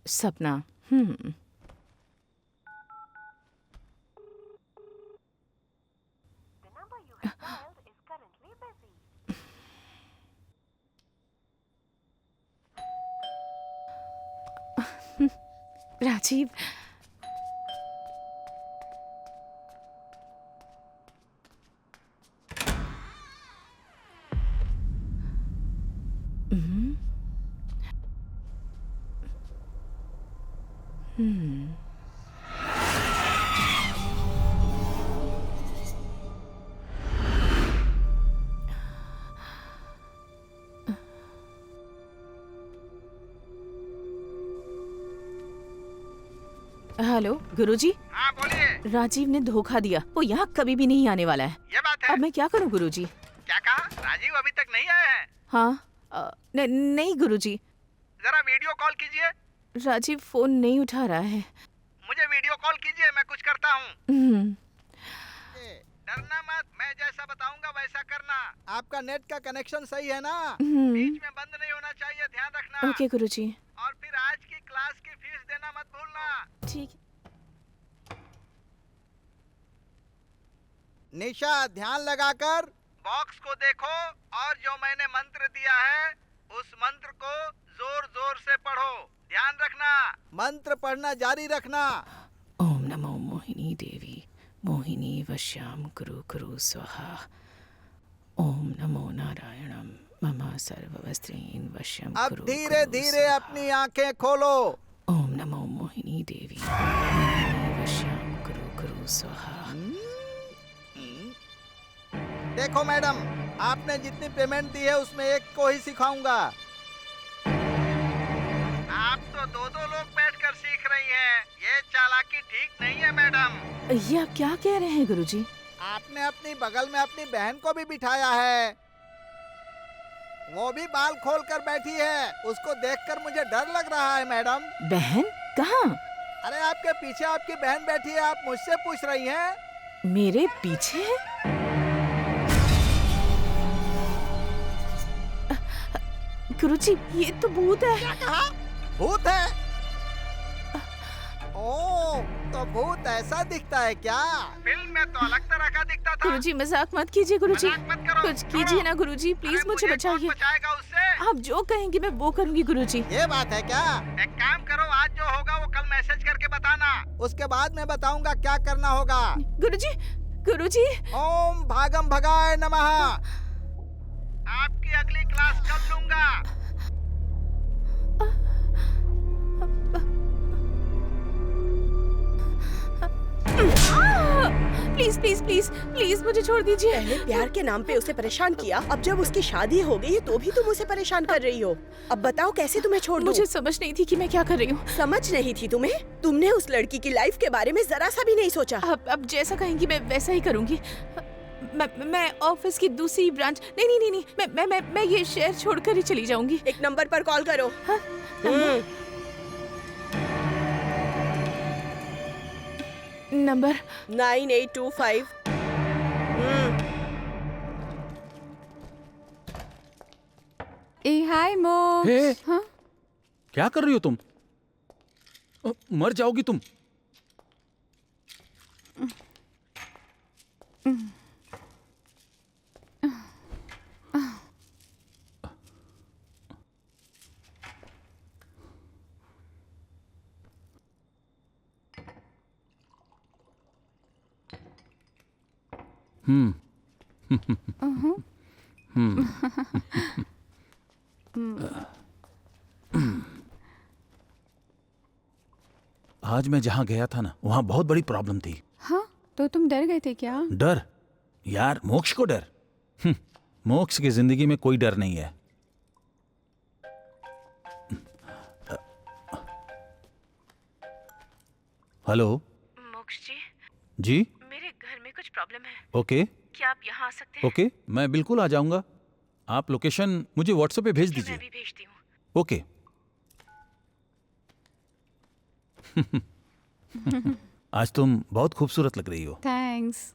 S13: सपना। राजीव, हेलो गुरुजी।
S11: हाँ बोलिए।
S13: राजीव ने धोखा दिया, वो यहाँ कभी भी नहीं आने वाला है।
S11: ये बात है।
S13: अब मैं क्या करूँ गुरुजी?
S11: क्या कहा? राजीव अभी तक नहीं आए हैं?
S13: हाँ, नहीं गुरुजी।
S11: जरा वीडियो कॉल कीजिए।
S13: राजीव फोन नहीं उठा रहा है।
S11: मुझे वीडियो कॉल कीजिए, मैं कुछ करता हूँ। डरना मत, मैं जैसा बताऊंगा वैसा करना। आपका नेट का कनेक्शन सही है ना? बीच में बंद नहीं होना चाहिए, ध्यान रखना।
S13: ओके गुरुजी।
S11: और फिर आज की क्लास की फीस देना मत भूलना।
S13: ठीक।
S11: निशा, ध्यान लगाकर बॉक्स को देखो और जो मैंने मंत्र दिया है उस मंत्र को जोर जोर से पढ़ो। ध्यान रखना, मंत्र पढ़ना जारी रखना।
S13: ओम नमो मोहिनी देवी मोहिनी वश्याम कुरु कुरु स्वाहा। ओम नमो नारायणम मम सर्ववस्त्रीन वश्यम
S11: अब
S13: कुरु
S11: धीरे
S13: कुरु
S11: धीरे
S13: स्वाहा।
S11: अपनी आंखें खोलो।
S13: ओम नमो मोहिनी देवी मोहिनी वश्याम कुरु कुरु स्वाहा।
S11: देखो मैडम, आपने जितनी पेमेंट दी है उसमें एक को ही सिखाऊंगा। आप तो दो लोग बैठकर सीख रही हैं। ये चालाकी ठीक नहीं है मैडम।
S13: ये आप क्या कह रहे हैं गुरुजी?
S11: आपने अपनी बगल में अपनी बहन को भी बिठाया है, वो भी बाल खोल कर बैठी है। उसको देखकर मुझे डर लग रहा है मैडम।
S13: बहन? कहाँ?
S11: अरे आपके पीछे आपकी बहन बैठी है, आप मुझसे पूछ रही हैं?
S13: मेरे पीछे? गुरुजी, ये तो भूत है।
S11: क्या कहा? भूत है? ओह, तो भूत ऐसा दिखता है क्या? फिल्म में तो अलग तरह का दिखता था।
S13: गुरुजी मजाक मत कीजिए गुरुजी।
S11: मजाक मत करो।
S13: कुछ कीजिए ना गुरुजी, प्लीज मुझे बचाइए।
S11: बचाएगा उससे?
S13: आप जो कहेंगे मैं वो करूंगी गुरुजी।
S11: ये बात है क्या? एक काम करो, आज जो होगा वो कल मैसेज करके बताना, उसके बाद मैं बताऊंगा क्या करना होगा।
S13: गुरुजी, गुरुजी।
S11: ओम भागम भगाय नमः। आपकी अगली क्लास कल लूंगा।
S13: प्लीज प्लीज प्लीज प्लीज मुझे छोड़ दीजिए।
S10: पहले प्यार के नाम पे उसे परेशान किया, अब जब उसकी शादी हो गई है तो भी तुम उसे परेशान कर रही हो। अब बताओ कैसे तुम्हें छोड़ दूं?
S13: मुझे समझ नहीं थी कि मैं क्या कर रही हूँ।
S10: समझ नहीं थी तुम्हें? तुमने उस लड़की की लाइफ के बारे में जरा सा भी नहीं सोचा।
S13: अब जैसा कहेंगी मैं वैसा ही करूंगी। मैं ऑफिस की दूसरी ब्रांच नहीं, मैं ये शहर छोड़कर ही चली जाऊंगी।
S10: एक नंबर पर कॉल करो।
S13: हाँ, नंबर
S10: 9825।
S13: हाय मोक्ष।
S6: हे,
S13: हाँ?
S6: क्या कर रही हो तुम? मर जाओगी तुम। आज मैं जहां गया था ना, वहां बहुत बड़ी प्रॉब्लम थी।
S13: हाँ, तो तुम डर गए थे क्या?
S6: डर? यार मोक्ष को डर? मोक्ष की जिंदगी में कोई डर नहीं है। हेलो
S13: मोक्ष जी।
S6: जी,
S13: मेरे घर में कुछ प्रॉब्लम है।
S6: ओके
S13: क्या आप यहाँ आ सकते हैं?
S6: ओके, मैं बिल्कुल आ जाऊंगा। आप लोकेशन मुझे व्हाट्सएप पे भेज दीजिए।
S13: मैं भी भेजती हूँ।
S6: ओके। आज तुम बहुत खूबसूरत लग रही हो।
S13: थैंक्स।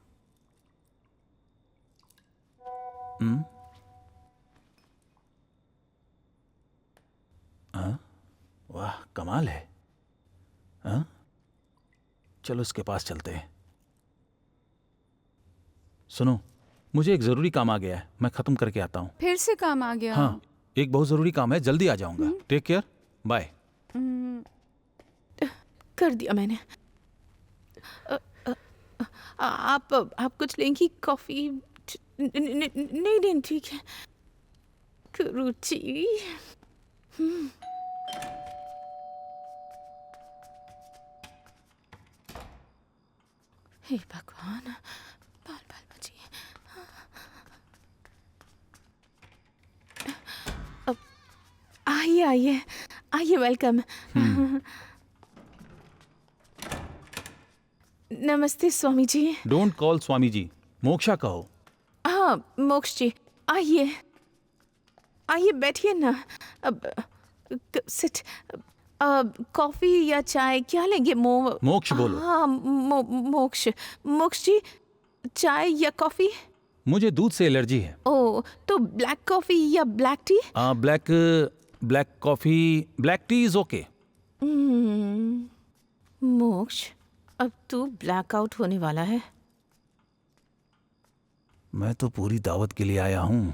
S6: वाह, कमाल है। हाँ? चलो इसके पास चलते हैं। सुनो, मुझे एक जरूरी काम आ गया है, मैं खत्म करके आता हूँ।
S13: फिर से काम आ गया?
S6: हाँ, एक बहुत जरूरी काम है, जल्दी आ जाऊंगा। Take care, bye.
S13: कर दिया मैंने। आप कुछ लेंगी? कॉफी? नहीं ठीक है। रुचि। हे भगवान, बाल बाल बचिए। आइए आइए आइए, वेलकम। नमस्ते स्वामी जी।
S6: डोंट कॉल स्वामी जी, मोक्षा कहो।
S13: हाँ मोक्ष जी, आइए आइए, बैठिए ना। अब सिट। कॉफी या चाय क्या लेंगे?
S6: मोक्ष बोलो।
S13: हाँ मोक्ष। मोक्ष जी, चाय या कॉफी?
S6: मुझे दूध से एलर्जी है।
S13: ओ, तो ब्लैक कॉफी या black T?
S6: Black coffee, black T is okay.
S13: मोक्ष, अब तू ब्लैकआउट होने वाला है।
S6: मैं तो पूरी दावत के लिए आया हूँ।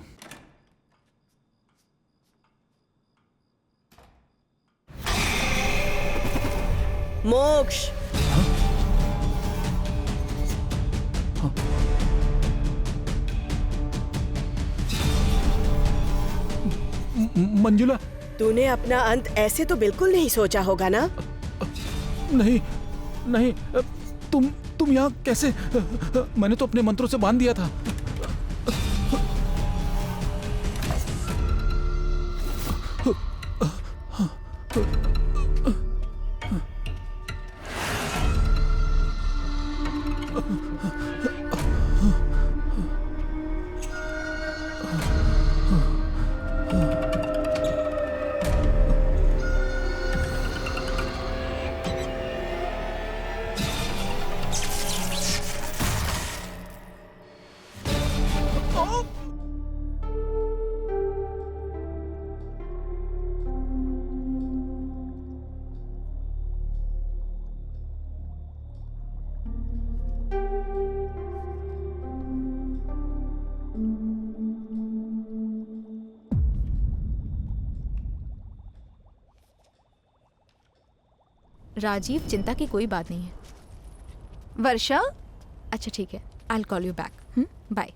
S10: मोक्ष।
S6: मंजुला,
S10: तूने अपना अंत ऐसे तो बिल्कुल नहीं सोचा होगा ना?
S6: नहीं नहीं, तुम यहाँ कैसे? मैंने तो अपने मंत्रों से बांध दिया था।
S1: राजीव, चिंता की कोई बात नहीं है।
S4: वर्षा,
S1: अच्छा ठीक है, I will call you back. Bye.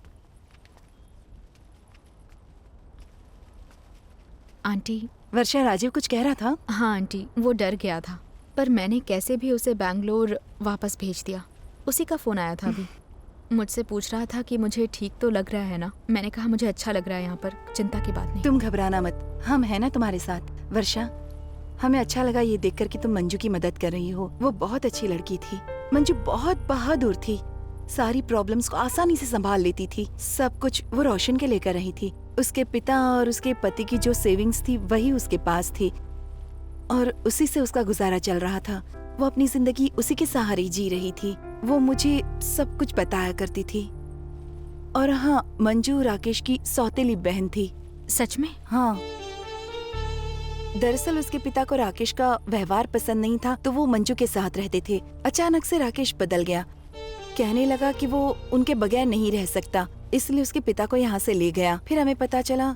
S1: Aunty.
S4: Varsha, Rajiv कुछ कह रहा था?
S1: हाँ आंटी, वो डर गया था, पर मैंने कैसे भी उसे बैंगलोर वापस भेज दिया। उसी का फ़ोन आया था अभी, मुझसे पूछ रहा था कि मुझे ठीक तो लग रहा है ना। मैंने कहा मुझे अच्छा लग रहा है यहाँ पर, चिंता की बात नहीं।
S4: तुम घबराना मत, हम है ना तुम्हारे साथ। वर्षा, हमें अच्छा लगा ये देखकर कि तुम मंजू की मदद कर रही हो। वो बहुत अच्छी लड़की थी। मंजू बहुत बहादुर थी, सारी प्रॉब्लम्स को आसानी से संभाल लेती थी। सब कुछ वो रोशन के लिए कर रही थी। उसके पिता और उसके पति की जो सेविंग्स थी वही उसके पास थी और उसी से उसका गुजारा चल रहा था। वो अपनी जिंदगी उसी के सहारे जी रही थी। वो मुझे सब कुछ बताया करती थी। और हाँ, मंजू राकेश की सौतेली बहन थी।
S1: सच में?
S4: हाँ। दरअसल उसके पिता को राकेश का व्यवहार पसंद नहीं था, तो वो मंजू के साथ रहते थे। अचानक से राकेश बदल गया, कहने लगा कि वो उनके बगैर नहीं रह सकता, इसलिए उसके पिता को यहाँ से ले गया। फिर हमें पता चला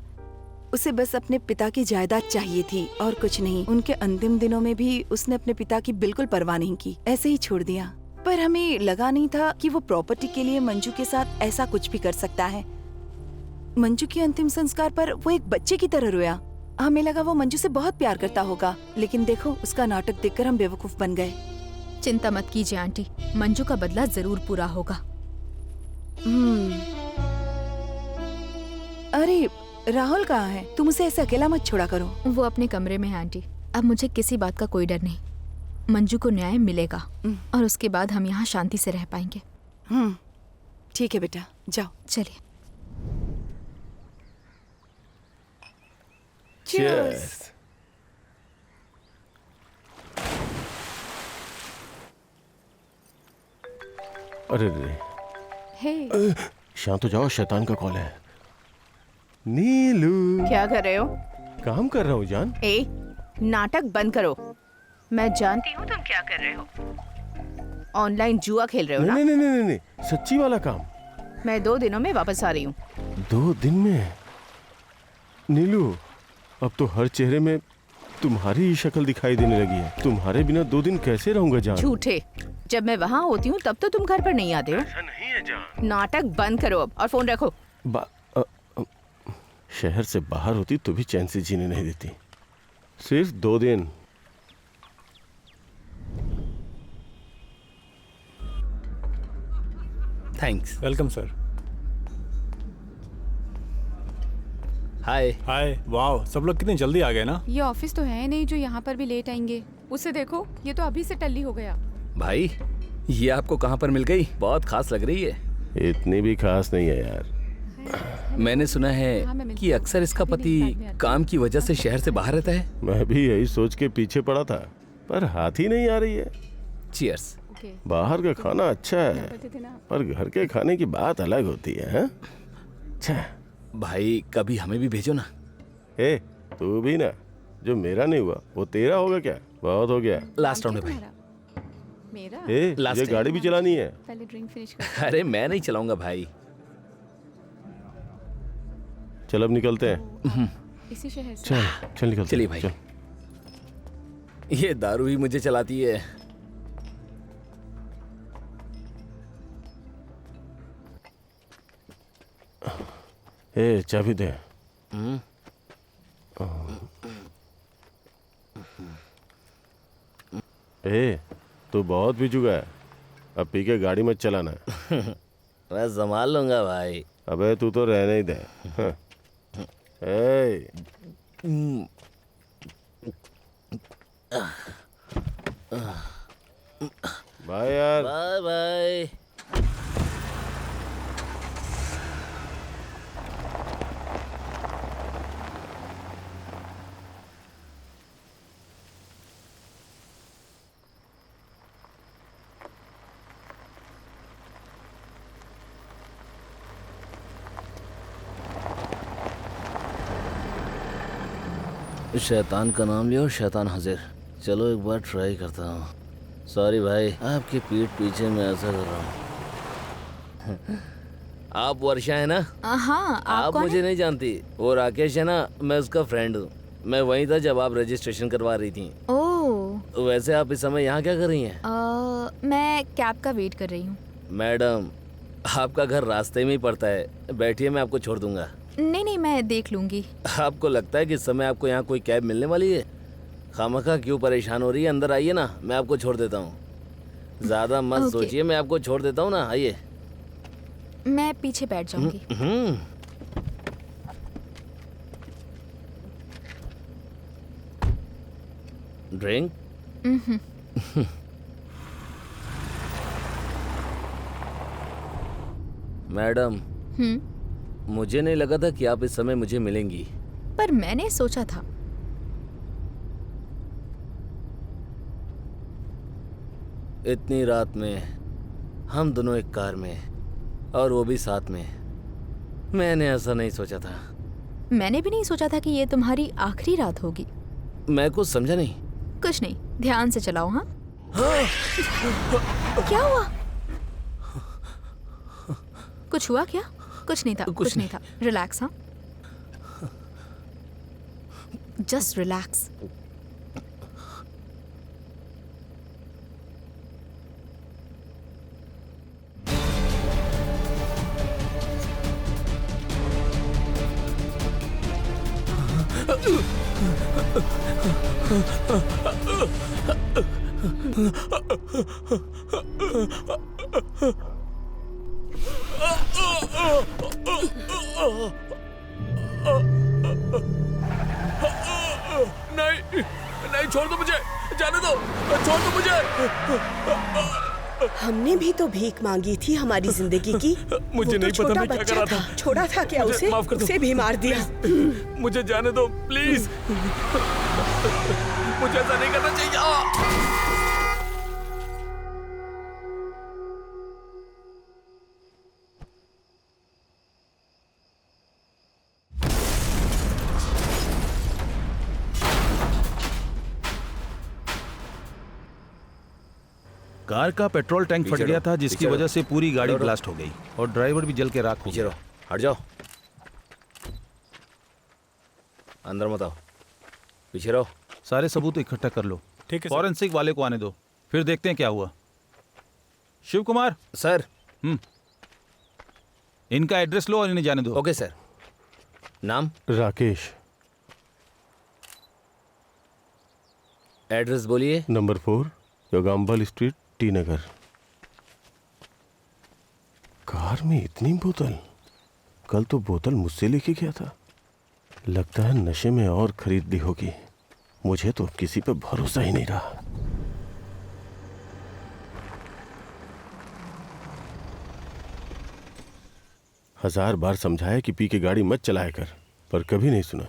S4: उसे बस अपने पिता की जायदाद चाहिए थी और कुछ नहीं। उनके अंतिम दिनों में भी उसने अपने पिता की बिल्कुल परवाह नहीं की, ऐसे ही छोड़ दिया। पर हमें लगा नहीं था कि वो प्रॉपर्टी के लिए मंजू के साथ ऐसा कुछ भी कर सकता है। मंजू के अंतिम संस्कार पर वो एक बच्चे की तरह रोया। हमें लगा वो मंजू से बहुत प्यार करता होगा, लेकिन देखो उसका नाटक देखकर हम बेवकूफ बन गए।
S1: चिंता मत कीजिए आंटी, मंजू का बदला जरूर पूरा होगा।
S4: अरे राहुल कहाँ है? तुम उसे ऐसे अकेला मत छोड़ा करो।
S1: वो अपने कमरे में है आंटी। अब मुझे किसी बात का कोई डर नहीं। मंजू को न्याय मिलेगा और उसके बाद हम यहाँ शांति से रह पाएंगे।
S4: ठीक है बेटा, जाओ।
S1: चलिए।
S12: Cheers. अरे रे,
S13: हे,
S12: शांत हो जाओ, शैतान का कॉल है। नीलू,
S13: क्या कर रहे हो?
S12: काम कर रहा हूँ जान।
S13: ए, नाटक बंद करो। मैं जानती हूँ तुम क्या कर रहे हो। ऑनलाइन जुआ खेल रहे हो ना?
S12: नहीं नहीं नहीं नहीं, सच्ची वाला काम।
S13: मैं 2 दिनों में वापस आ रही हूँ।
S12: 2 दिन में? नीलू, अब तो हर चेहरे में तुम्हारी ही शक्ल दिखाई देने लगी है। तुम्हारे बिना 2 दिन कैसे रहूंगा जान?
S13: झूठे, जब मैं वहाँ होती हूँ तब तो तुम घर पर नहीं आते हो।
S12: ऐसा नहीं है जान।
S13: नाटक बंद करो अब और फोन रखो।
S12: शहर से बाहर होती तो भी चैन से जीने नहीं देती। सिर्फ 2 दिन।
S8: Thanks.
S9: Welcome sir.
S8: Hi.
S9: Hi, वाह, सब लोग कितने जल्दी आ गए ना।
S14: ये ऑफिस तो है नहीं जो यहाँ पर भी लेट आएंगे। उसे देखो, ये तो अभी से टल्ली हो गया।
S8: भाई, ये आपको कहाँ पर मिल गई? बहुत खास लग रही है।
S12: इतनी भी खास नहीं है यार।
S8: मैंने सुना है कि अक्सर इसका पति काम की वजह से शहर से बाहर रहता है।
S12: मैं भी यही सोच के पीछे पड़ा था, पर हाथ ही नहीं आ रही है।
S8: चीयर्स।
S12: बाहर का खाना अच्छा है, पर घर के खाने की बात अलग होती है। अच्छा
S8: भाई, कभी हमें भी भेजो ना।
S12: ए, तू भी ना, जो मेरा नहीं हुआ वो तेरा होगा क्या? बहुत हो गया।
S8: लास्ट राउंड में भाई।
S14: मेरा?
S12: ए, ये गाड़ी भी चलानी है।
S14: पहले ड्रिंक फिनिश कर।
S8: अरे मैं नहीं चलाऊंगा भाई।
S12: चल अब निकलते हैं।
S14: इसी शहर से।
S12: चल निकलते।
S8: चलिए भाई।
S12: चल।
S8: ये दारू ही मुझे चलाती है।
S12: ए, चाबी दे। ए, तू बहुत पी चुका है, अब पी के गाड़ी मत चलाना।
S8: मैं संभाल लूंगा भाई।
S12: अबे तू तो रहने ही दे। ए, बाय यार।
S8: Bye bye. शैतान का नाम लिया और शैतान हाजिर। चलो एक बार ट्राई करता हूँ। सॉरी भाई, आपके पीठ पीछे मैं ऐसा कर रहा हूँ। आप वर्षा है ना?
S1: हाँ।
S8: आप मुझे नहीं जानती। वो राकेश है ना, मैं उसका फ्रेंड हूँ। मैं वहीं था जब आप रजिस्ट्रेशन करवा रही थी।
S1: ओह,
S8: वैसे आप इस समय यहाँ क्या कर रही हैं?
S1: मैं कैब का वेट कर रही हूँ।
S8: मैडम, आपका घर रास्ते में ही पड़ता है, बैठिए, मैं आपको छोड़ दूंगा।
S1: नहीं नहीं, मैं देख लूंगी।
S8: आपको लगता है कि इस समय आपको यहाँ कोई कैब मिलने वाली है? खामखा क्यों परेशान हो रही है? अंदर आइए ना, मैं आपको छोड़ देता हूँ। ज्यादा मत
S1: Okay.
S8: सोचिए, मैं आपको छोड़ देता हूँ ना, आइए।
S1: मैं पीछे बैठ जाऊंगी।
S8: ड्रिंक? मैडम, मुझे नहीं लगा था कि आप इस समय मुझे मिलेंगी।
S1: पर मैंने सोचा था।
S8: इतनी रात में हम दोनों एक कार में, और वो भी साथ में। मैंने ऐसा नहीं सोचा था।
S1: मैंने भी नहीं सोचा था कि ये तुम्हारी आखिरी रात होगी।
S8: मैं कुछ समझा नहीं।
S1: कुछ नहीं, ध्यान से चलाओ। हाँ, क्या हुआ? कुछ हुआ क्या? कुछ नहीं था, कुछ नहीं था। रिलैक्स। हाँ, जस्ट रिलैक्स।
S8: नहीं नहीं, छोड़ दो मुझे, जाने दो, छोड़ दो मुझे।
S10: हमने भी तो भीख मांगी थी हमारी जिंदगी की।
S8: मुझे नहीं पता मैं क्या कर रहा था।
S10: छोड़ा था क्या
S8: मुझे
S10: उसे?
S8: माफ कर दो।
S10: उसे भी मार दिया।
S8: मुझे जाने दो प्लीज, मुझे ऐसा नहीं करना चाहिए।
S6: कार का पेट्रोल टैंक फट गया था, जिसकी वजह से पूरी गाड़ी ब्लास्ट हो गई और ड्राइवर भी जल के राख हो गया।
S8: हट जाओ, अंदर मत आओ, पीछे रहो।
S6: सारे सबूत इकट्ठा कर लो।
S9: ठीक है सर।
S6: फॉरेंसिक वाले को आने दो, फिर देखते हैं क्या हुआ। शिव कुमार
S8: सर।
S6: इनका एड्रेस लो और इन्हें जाने दो।
S8: Okay sir. नाम?
S12: राकेश।
S8: एड्रेस बोलिए।
S12: नंबर 4 योगाम्बल स्ट्रीट, टी नगर। कार में इतनी बोतल? कल तो बोतल मुझसे लेके गया था। लगता है नशे में और खरीद ली होगी। मुझे तो किसी पे भरोसा ही नहीं रहा। हजार बार समझाया कि पी के गाड़ी मत चलाया कर, पर कभी नहीं सुना।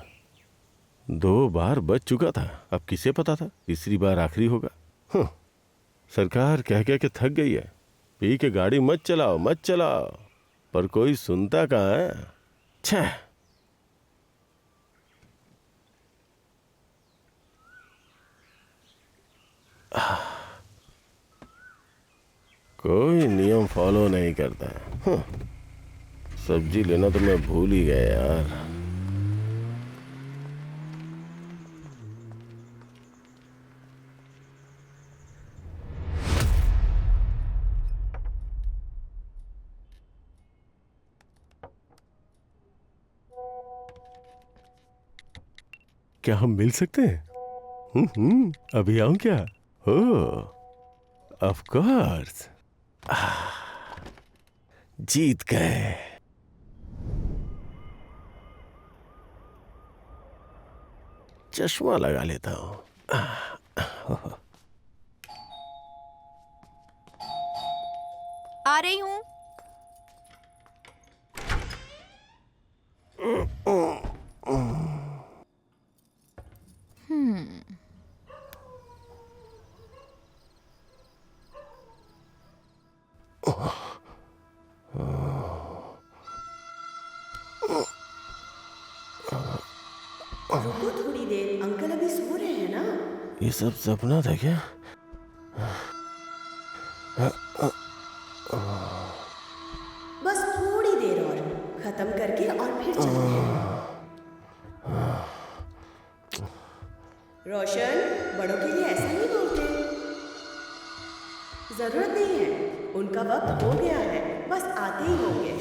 S12: 2 बार बच चुका था, अब किसे पता था तीसरी बार आखिरी होगा। सरकार कह कह के थक गई है, पी के गाड़ी मत चलाओ मत चलाओ, पर कोई सुनता कहाँ है। छह। कोई नियम फॉलो नहीं करता। सब्जी लेना तो मैं भूल ही गया यार। क्या हम मिल सकते हैं? अभी आऊं क्या? Of course. जीत गए। चश्मा लगा लेता हूं।
S1: आ रही हूं।
S10: रुको थोड़ी देर, अंकल अभी सो रहे हैं ना?
S12: ये सब सपना था क्या?
S10: बस थोड़ी देर और, खत्म करके और फिर चलते हैं। रोशन, बड़ों के लिए ऐसा नहीं बोलते। जरूरत नहीं है, उनका वक्त हो गया है, बस आते ही होंगे।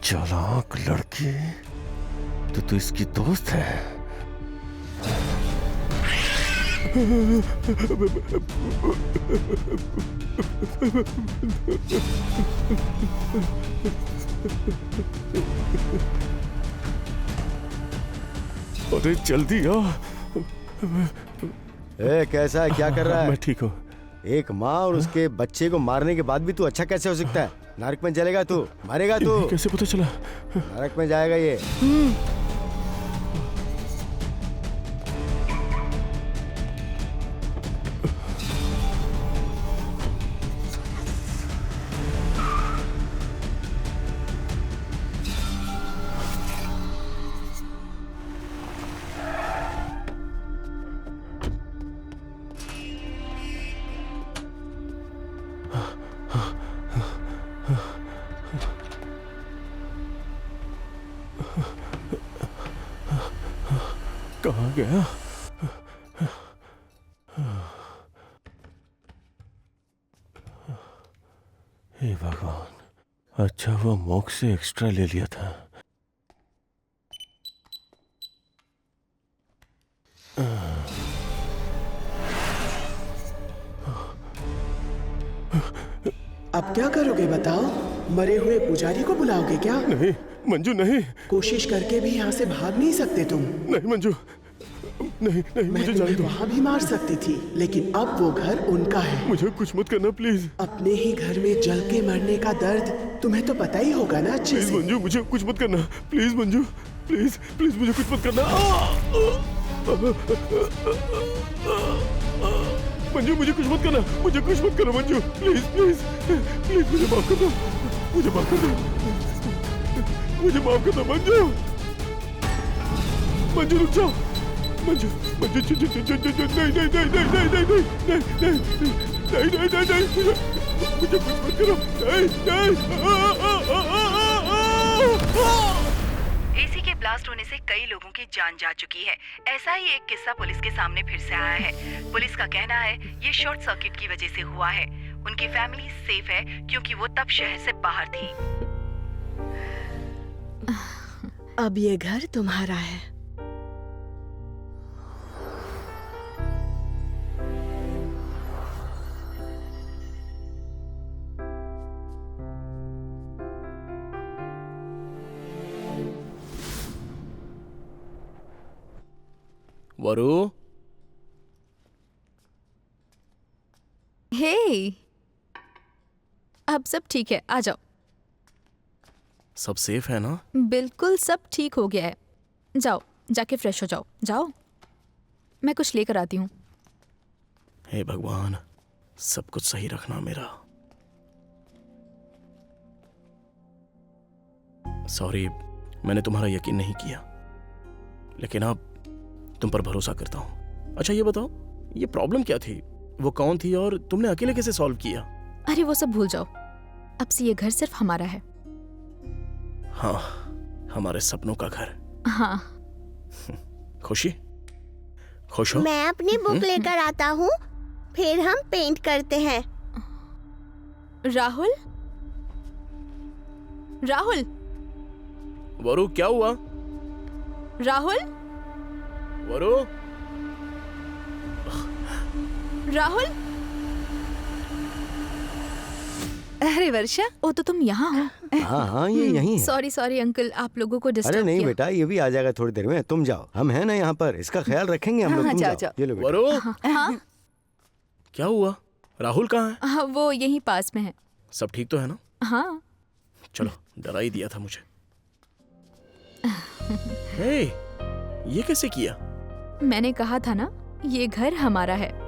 S12: चालाक लड़की, तो इसकी दोस्त है। अरे जल्दी आ।
S5: कैसा है, क्या कर रहा है?
S12: मैं ठीक हूँ।
S5: एक माँ और उसके बच्चे को मारने के बाद भी तू अच्छा कैसे हो सकता है? नरक में जलेगा तू, मरेगा तू।
S12: कैसे पता चला?
S5: नरक में जाएगा ये।
S12: कहाँ गया? हे भगवान, अच्छा हुआ मोक्ष से एक्स्ट्रा ले लिया था।
S15: अब क्या करोगे बताओ? मरे हुए पुजारी को बुलाओगे क्या?
S12: नहीं मंजू, नहीं।
S15: कोशिश करके भी यहाँ से भाग नहीं सकते तुम।
S12: नहीं मंजू, नहीं नहीं, मुझे जाने दो।
S15: वहाँ भी मार सकती थी, लेकिन अब वो घर उनका है।
S12: मुझे कुछ मत करना प्लीज।
S15: अपने ही घर में जल के मरने का दर्द तुम्हें तो पता ही होगा ना अच्छे से।
S12: मंजू, मुझे कुछ मत करना प्लीज। मंजू प्लीज प्लीज, मुझे कुछ मत करना। मंजू मुझे कुछ मत करना, मुझे कुछ मत करना मंजू, प्लीज प्लीज प्लीज, मुझे माफ कर दो, मुझे माफ कर दो, मुझे माफ कर दो मंजू। मंजू रुक जाओ, मंजू मंजू, नहीं नहीं नहीं नहीं नहीं नहीं नहीं नहीं नहीं नहीं नहीं, मुझे कुछ मत करो, नहीं नहीं।
S4: एसी के ब्लास्ट होने से कई लोगों की जान जा चुकी है। ऐसा ही एक किस्सा पुलिस के सामने फिर से आया है। पुलिस का कहना है ये शॉर्ट सर्किट की वजह से हुआ है। उनकी फैमिली सेफ है क्योंकि वो तब शहर से बाहर थी।
S10: अब ये घर तुम्हारा है।
S3: वरु,
S1: हे, अब सब ठीक है, आ जाओ।
S3: सब सेफ है ना?
S1: बिल्कुल सब ठीक हो गया है। जाओ, जाके फ्रेश हो जाओ। जाओ, मैं कुछ लेकर आती हूँ।
S3: हे भगवान, सब कुछ सही रखना मेरा। सॉरी, मैंने तुम्हारा यकीन नहीं किया, लेकिन अब तुम पर भरोसा करता हूँ। अच्छा ये बताओ, ये प्रॉब्लम क्या थी? वो कौन थी और तुमने अकेले कैसे सॉल्व किया?
S1: अरे वो सब भूल जाओ, अब से ये घर सिर्फ हमारा है।
S3: हाँ, हमारे सपनों का घर।
S1: हाँ।
S3: खुशी, खुश हो?
S2: मैं अपनी बुक लेकर आता हूँ, फिर हम पेंट करते हैं।
S1: राहुल, राहुल,
S3: वरु क्या हुआ?
S1: राहुल,
S3: वरु,
S1: राहुल।
S4: अरे वर्षा,
S1: ओ तो तुम यहाँ हो?
S5: हाँ हाँ, ये यहीं है।
S1: सॉरी सॉरी अंकल, आप लोगों को डिस्टर्ब
S5: अरे नहीं
S1: किया।
S5: बेटा, ये भी आ जाएगा थोड़ी देर में। तुम जाओ, हम हैं ना यहाँ पर, इसका ख्याल रखेंगे हम लोग। तुम जाओ। ये लो बेटा।
S3: वरु,
S1: हाँ
S3: क्या हुआ? राहुल कहाँ है?
S1: हाँ, वो यहीं पास में है।
S3: सब ठीक तो है ना?
S1: हाँ।
S3: चलो, डरा ही दिया था मुझे। हे, ये कैसे किया?
S1: मैंने कहा था ना, ये घर हमारा है।